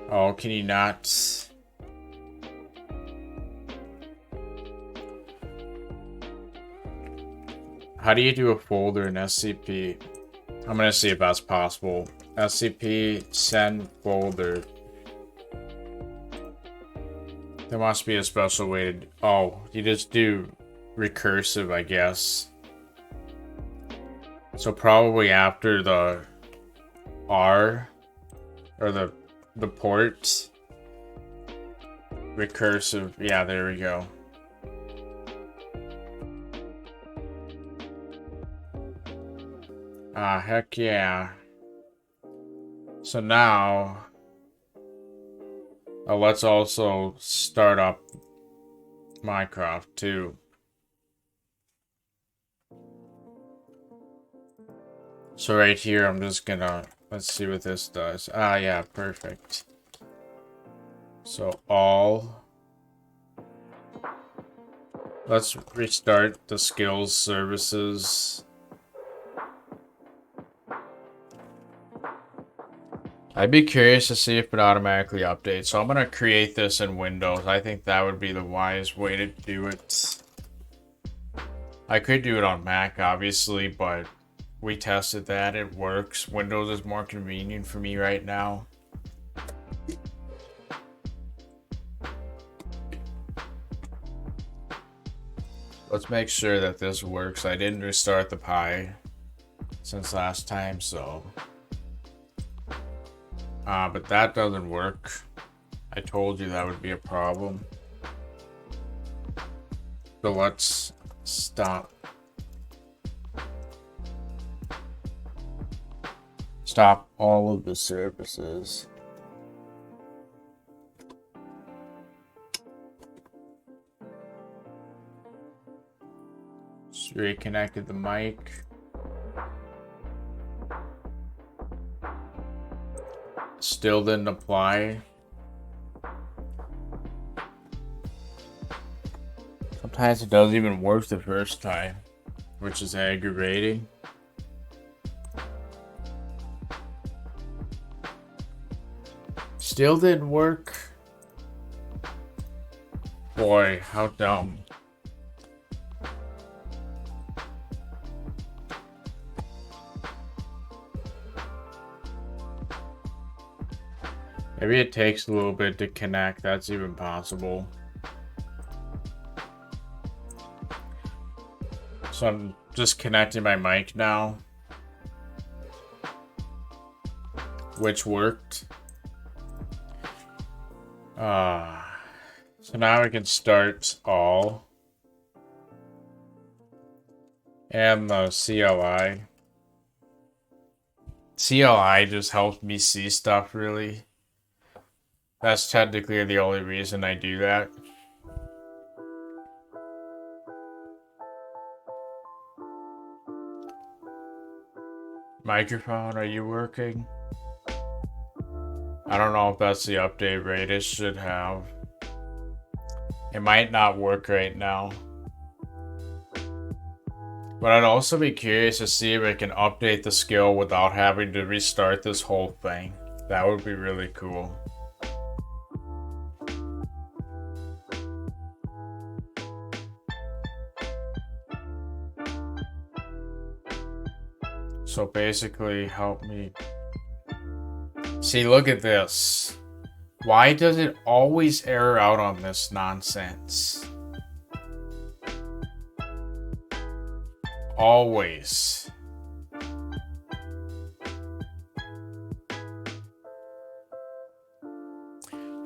Oh, can you not? How do you do a folder in SCP? I'm gonna see if that's possible. SCP send folder. There must be a special way to. Oh, you just do recursive, I guess. So probably after the R or the port. Recursive. Yeah, there we go. Heck yeah. So now, let's also start up Minecraft too. So right here, I'm just gonna, let's see what this does. Yeah, perfect. So all, let's restart the skills services. I'd be curious to see if it automatically updates. So I'm gonna create this in Windows. I think that would be the wise way to do it. I could do it on Mac, obviously, but we tested that. It works. Windows is more convenient for me right now. Let's make sure that this works. I didn't restart the Pi since last time, so... but that doesn't work. I told you that would be a problem. So let's stop. Stop all of the services. Just reconnected the mic. still didn't apply. Sometimes it doesn't even work the first time, which is aggravating. Still didn't work. Boy, how dumb. Maybe it takes a little bit to connect. That's even possible. So I'm just connecting my mic now, which worked. So now we can start all. And the CLI. CLI just helps me see stuff, really. That's technically the only reason I do that. Microphone, are you working? I don't know if that's the update rate. It should have. It might not work right now. But I'd also be curious to see if I can update the skill without having to restart this whole thing. That would be really cool. So basically, help me. See, look at this. Why does it always error out on this nonsense? Always.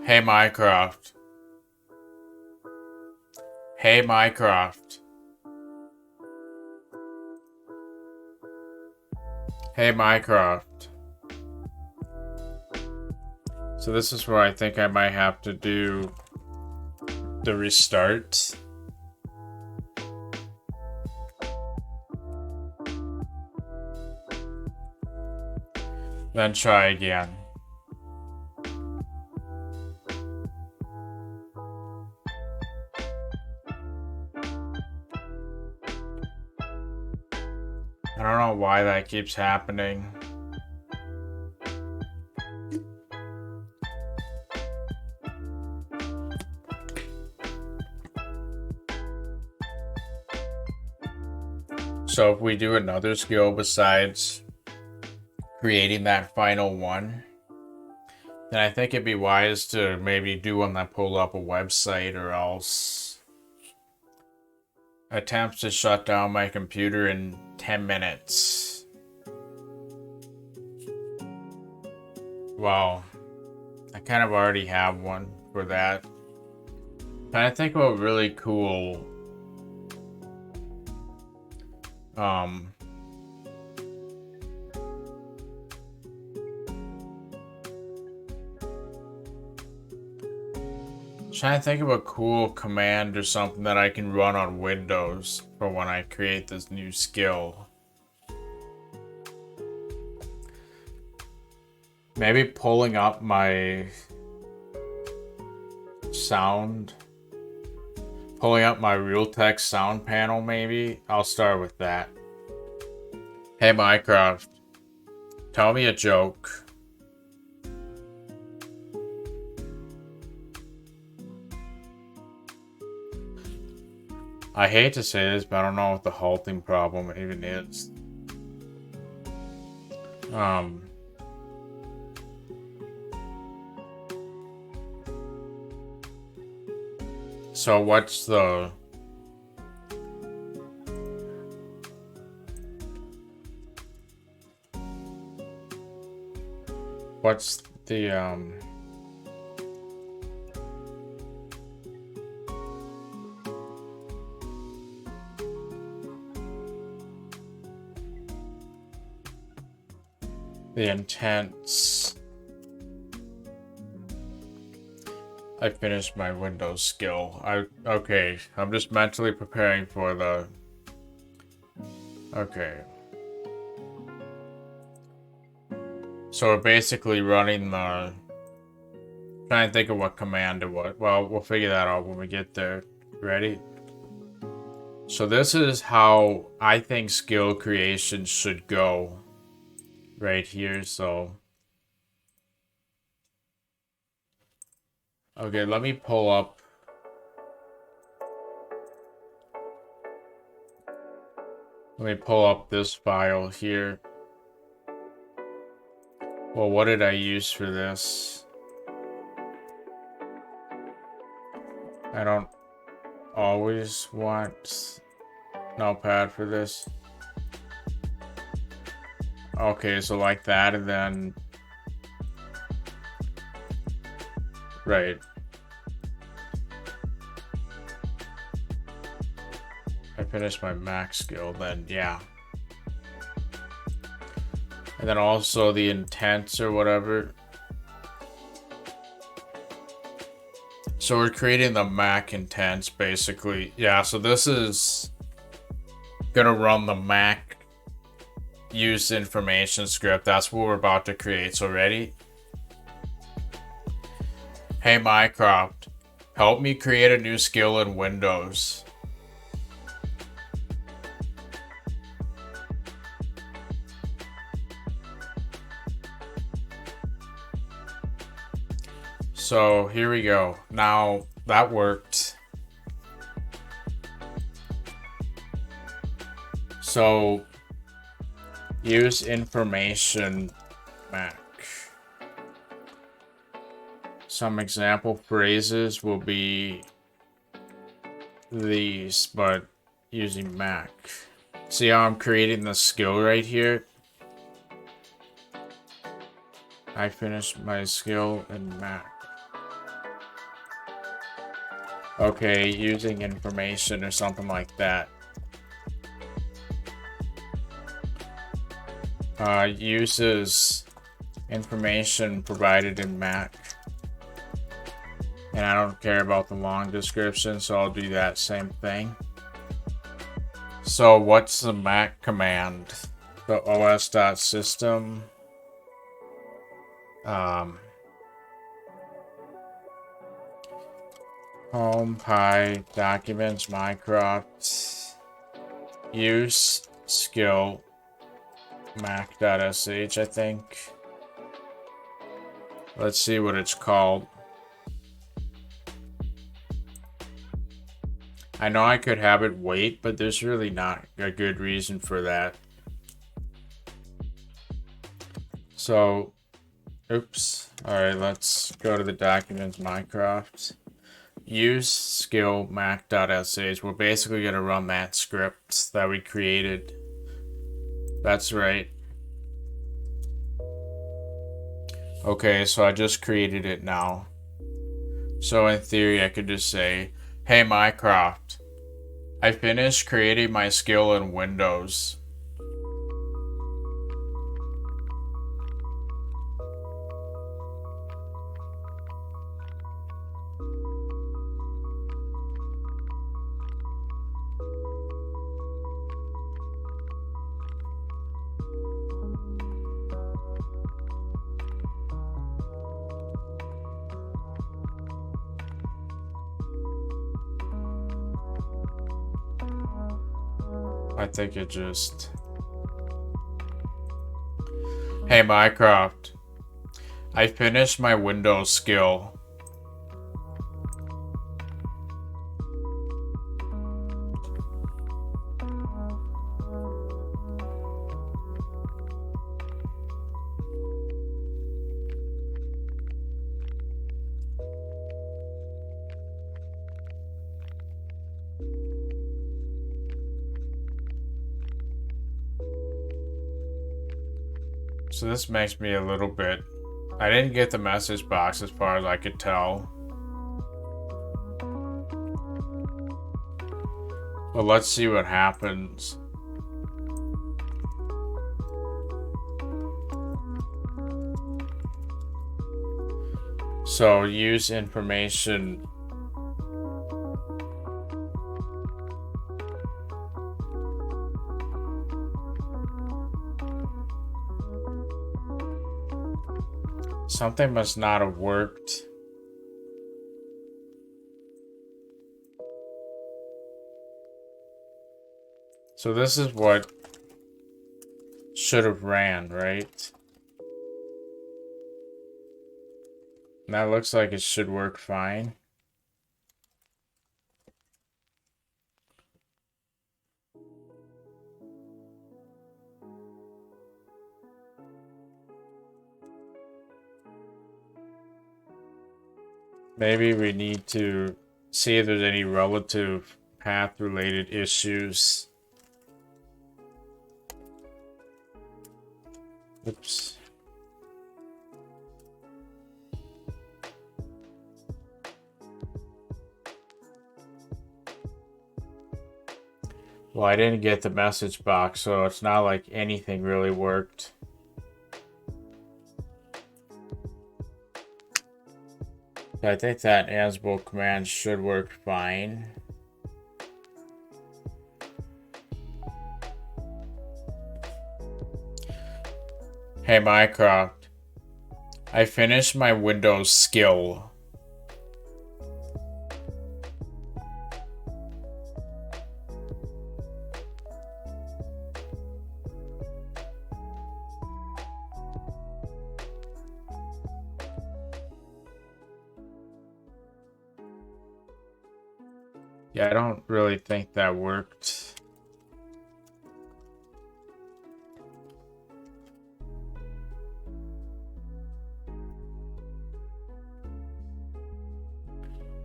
Hey, Minecraft. Hey, Minecraft. Hey, Minecraft. So this is where I think I might have to do the restart. Then try again. I don't know why that keeps happening. So if we do another skill besides creating that final one, then I think it'd be wise to maybe do one that pull up a website, or else attempts to shut down my computer in 10 minutes. Well, I kind of already have one for that. But I think what really cool trying to think of a cool command or something that I can run on Windows for when I create this new skill. Maybe pulling up my sound. Pulling up my Realtek sound panel, maybe. I'll start with that. Hey, Minecraft. Tell me a joke. I hate to say this, but I don't know what the halting problem even is. So what's the... What's the, the intents... I finished my Windows skill. Okay, I'm just mentally preparing for the... Okay. So we're basically running the... Trying to think of what command it was. Well, we'll figure that out when we get there. Ready? So this is how I think skill creation should go. Right here, so... Okay, let me pull up... Let me pull up this file here. Well, what did I use for this? I don't always want Notepad for this. Okay, so like that, and then... Right. I finished my max skill, then yeah. And then also the intents or whatever. So we're creating the Mac intents basically. Yeah, so this is gonna run the Mac use information script. That's what we're about to create. So ready? Hey Mycroft, help me create a new skill in Windows. So here we go. Now that worked. So use information Mac. Some example phrases will be these, but using Mac. See how I'm creating the skill right here? I finished my skill in Mac. Okay, using information or something like that. Uses information provided in Mac. And I don't care about the long description, so I'll do that same thing. So what's the Mac command? The os.system. Home, Pi, Documents, Mycroft, Use, Skill, Mac.sh, I think. Let's see what it's called. I know I could have it wait, but there's really not a good reason for that. So, oops. Alright, let's go to the Documents, Mycroft. Use skill mac.sh. We're basically going to run that script that we created. That's right. Okay, so I just created it now. So in theory, I could just say, hey Mycroft, I finished creating my skill in Windows. I think it just... Hey Mycroft, I finished my Windows skill. So this makes me a little bit... I didn't get the message box as far as I could tell. But let's see what happens. So use information. Something must not have worked. So this is what should have ran, right? And that looks like it should work fine. Maybe we need to see if there's any relative path related issues. Oops. Well, I didn't get the message box, so it's not like anything really worked. I think that Ansible command should work fine. Hey Minecraft, I finished my Windows skill. Yeah, I don't really think that worked.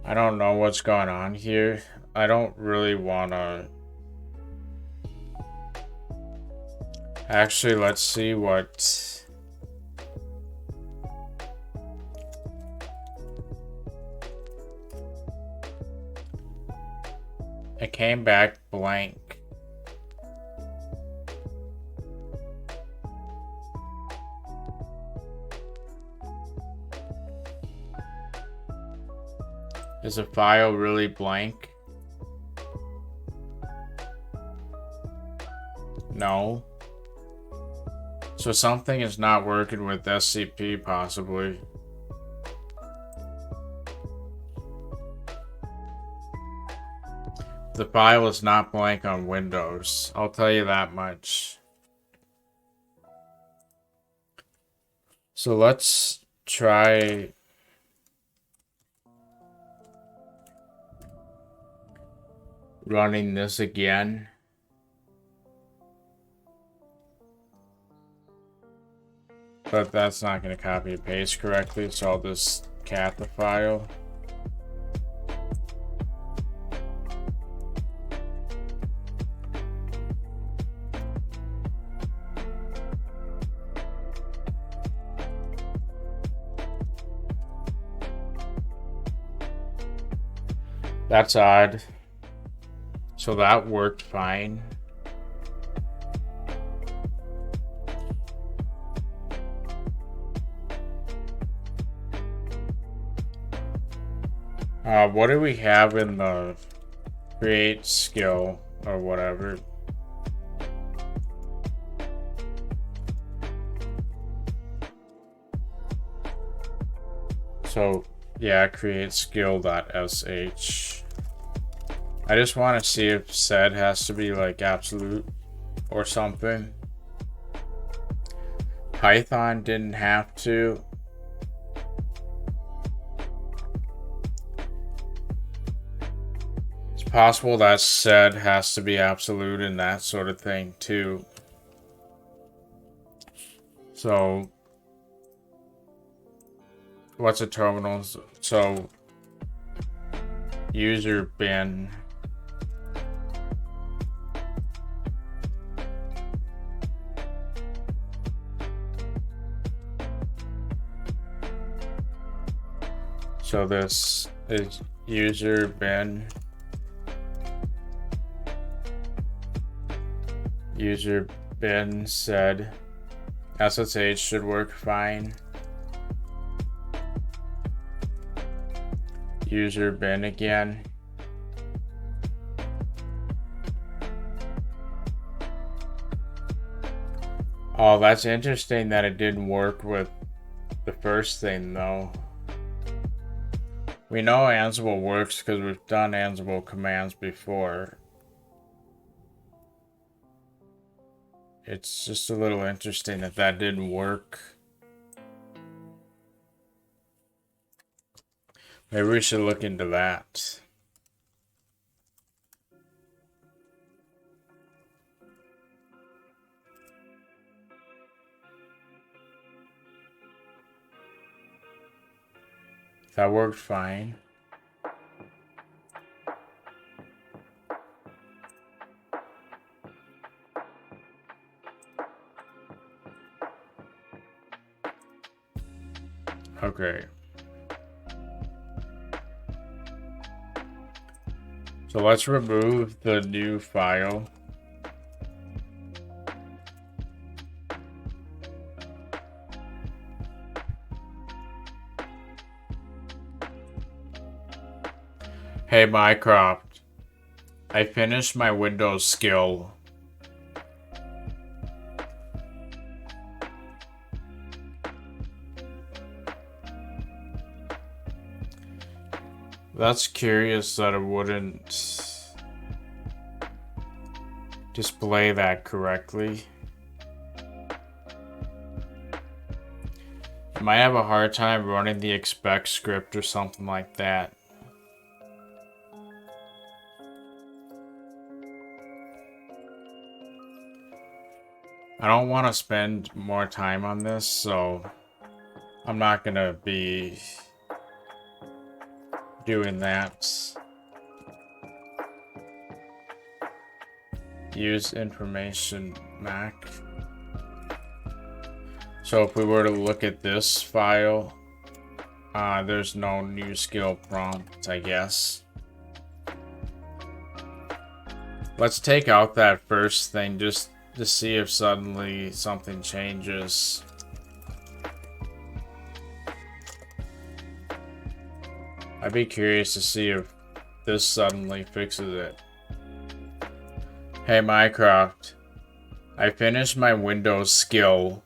I don't know what's going on here. I don't really want to... Actually, let's see what... It came back blank. Is the file really blank? No. So something is not working with SCP, possibly. The file is not blank on Windows. I'll tell you that much. So let's try... running this again. But that's not going to copy and paste correctly, so I'll just cat the file. That's odd. So that worked fine. What do we have in the create skill or whatever? So yeah, create skill.sh. I just want to see if sed has to be like absolute or something. Python didn't have to. It's possible that sed has to be absolute and that sort of thing too. So what's a terminal? So user bin. So this is user bin. User bin sed. SSH should work fine. User bin again. Oh, that's interesting that it didn't work with the first thing though. We know Ansible works because we've done Ansible commands before. It's just a little interesting that that didn't work. Maybe we should look into that. That worked fine. Okay. So let's remove the new file. Hey Mycroft, I finished my Windows skill. That's curious that it wouldn't display that correctly. You might have a hard time running the expect script or something like that. I don't want to spend more time on this, so I'm not gonna be doing that. Use information Mac. So if we were to look at this file, there's no new skill prompt, I guess. Let's take out that first thing just to see if suddenly something changes. I'd be curious to see if this suddenly fixes it. Hey Mycroft, I finished my Windows skill.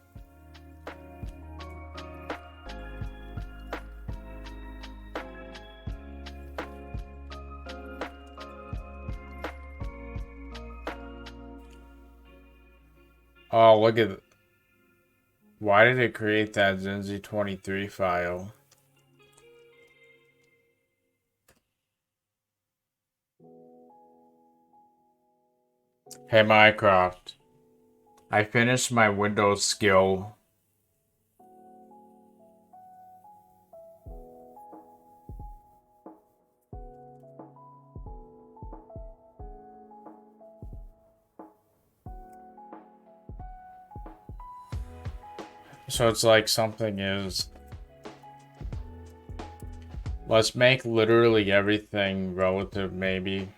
Oh, look at... Why did it create that Zinzi23 file? Hey Mycroft, I finished my Windows skill. So it's like something is... Let's make literally everything relative, maybe.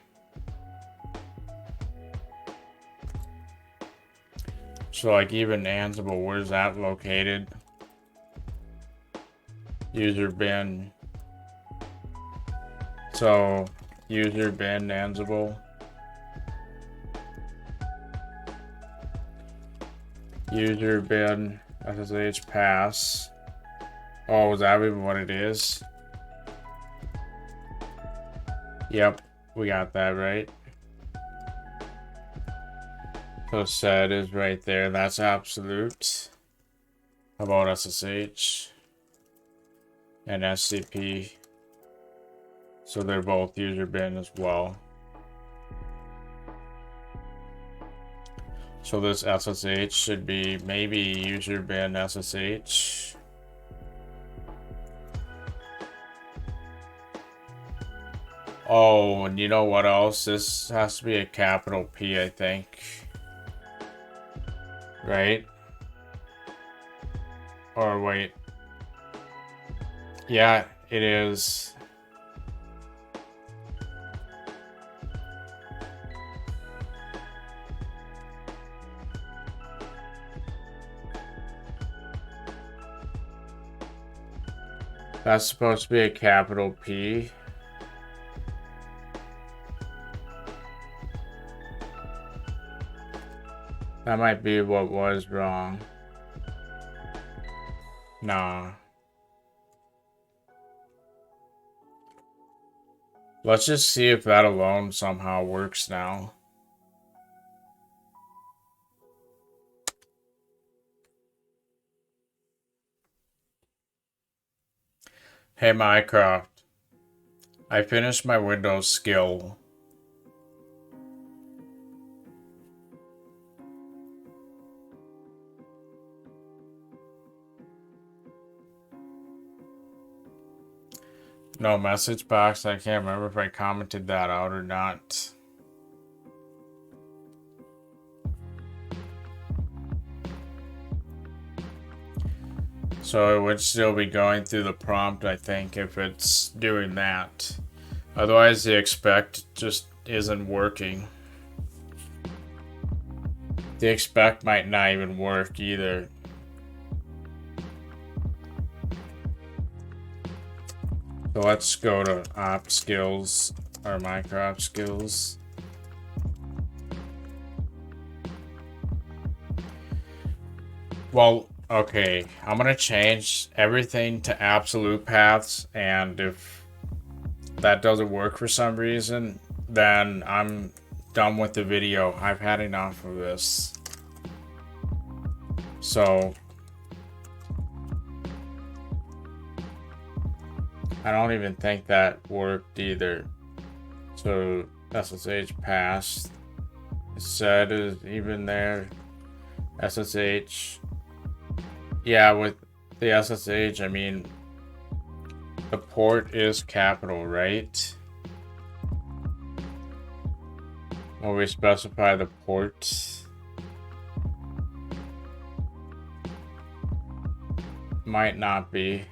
So like even Ansible, where's that located? User bin. So user bin Ansible. User bin SSH pass. Oh, is that even what it is? Yep, we got that right. So sed is right there. That's absolute. How about SSH? And SCP. So they're both user bin as well. So this SSH should be maybe user bin SSH. Oh, and you know what else? This has to be a capital P, I think. Right? Or wait. Yeah, it is. That's supposed to be a capital P. That might be what was wrong. Nah. Let's just see if that alone somehow works now. Hey Minecraft, I finished my Windows skill. No message box. I can't remember if I commented that out or not. So it would still be going through the prompt, I think, if it's doing that. Otherwise, the expect just isn't working. The expect might not even work either. So let's go to op skills or Minecraft skills. Well, okay, I'm gonna change everything to absolute paths, and if that doesn't work for some reason, then I'm done with the video. I've had enough of this. So I don't even think that worked either. So SSH passed. It said is even there. SSH. Yeah, with the SSH, I mean, the port is capital, right? Will we specify the port? Might not be.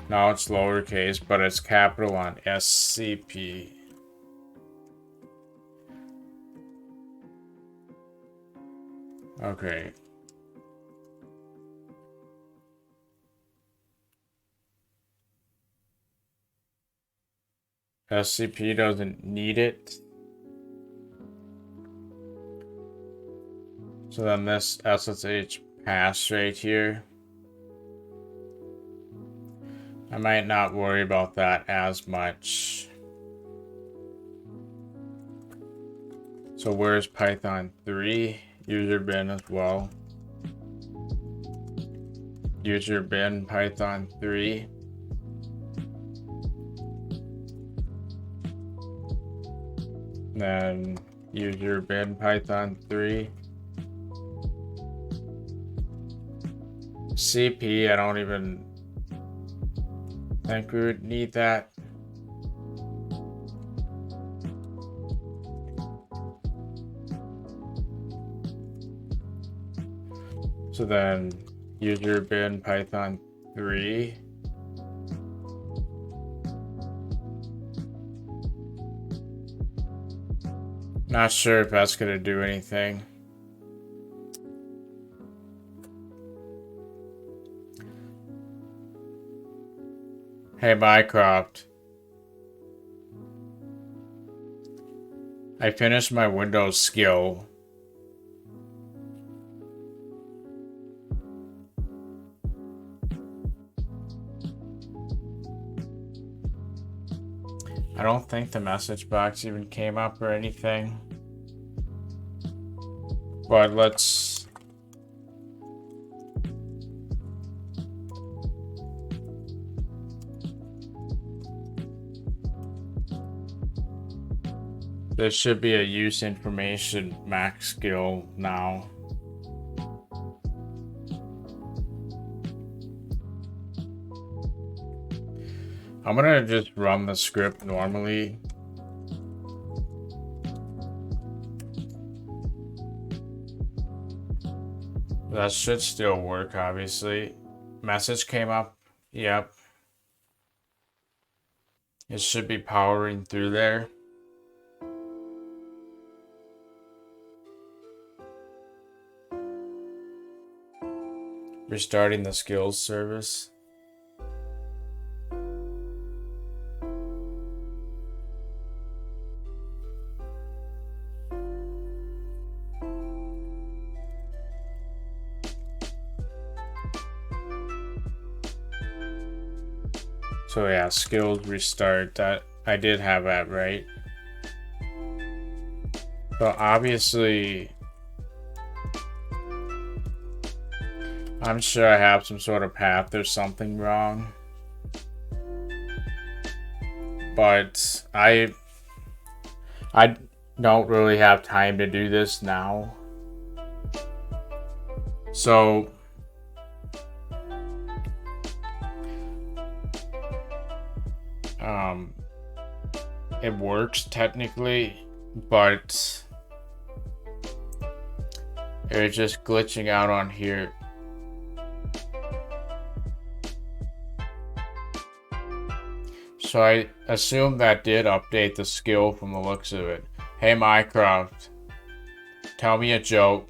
No, it's lowercase, but it's capital on SCP. Okay. SCP doesn't need it. So then this SSH pass right here. I might not worry about that as much. So where's Python 3? User bin as well. User bin Python 3. Then user bin Python 3. CP, I don't even think we would need that. So then user bin Python 3. Not sure if that's gonna do anything. Hey Minecraft. I finished my Windows skill. I don't think the message box even came up or anything. But let's... There should be a use information max skill now. I'm gonna just run the script normally. That should still work, obviously. Message came up. Yep. It should be powering through there. Restarting the skills service. So yeah, skills restart. That I did have that right. But obviously, I'm sure I have some sort of path. There's something wrong. But I don't really have time to do this now. So it works technically, but it's just glitching out on here. So I assume that did update the skill from the looks of it. Hey Minecraft, tell me a joke.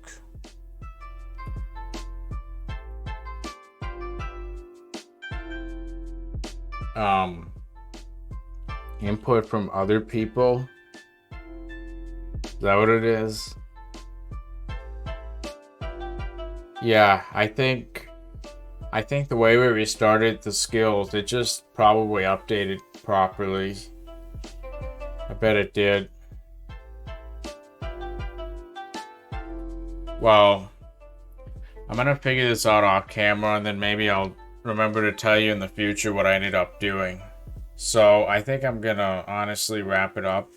Input from other people. Is that what it is? Yeah, I think the way we restarted the skills, it just probably updated properly. I bet it did. Well, I'm gonna figure this out off camera and then maybe I'll remember to tell you in the future what I ended up doing. So I think I'm gonna honestly wrap it up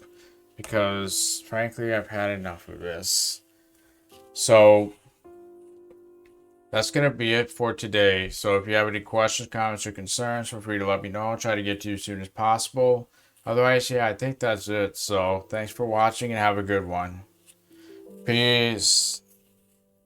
because frankly I've had enough of this. So that's gonna be it for today. So if you have any questions, comments, or concerns, feel free to let me know. I'll try to get to you as soon as possible. Otherwise, yeah, I think that's it. So thanks for watching and have a good one. Peace.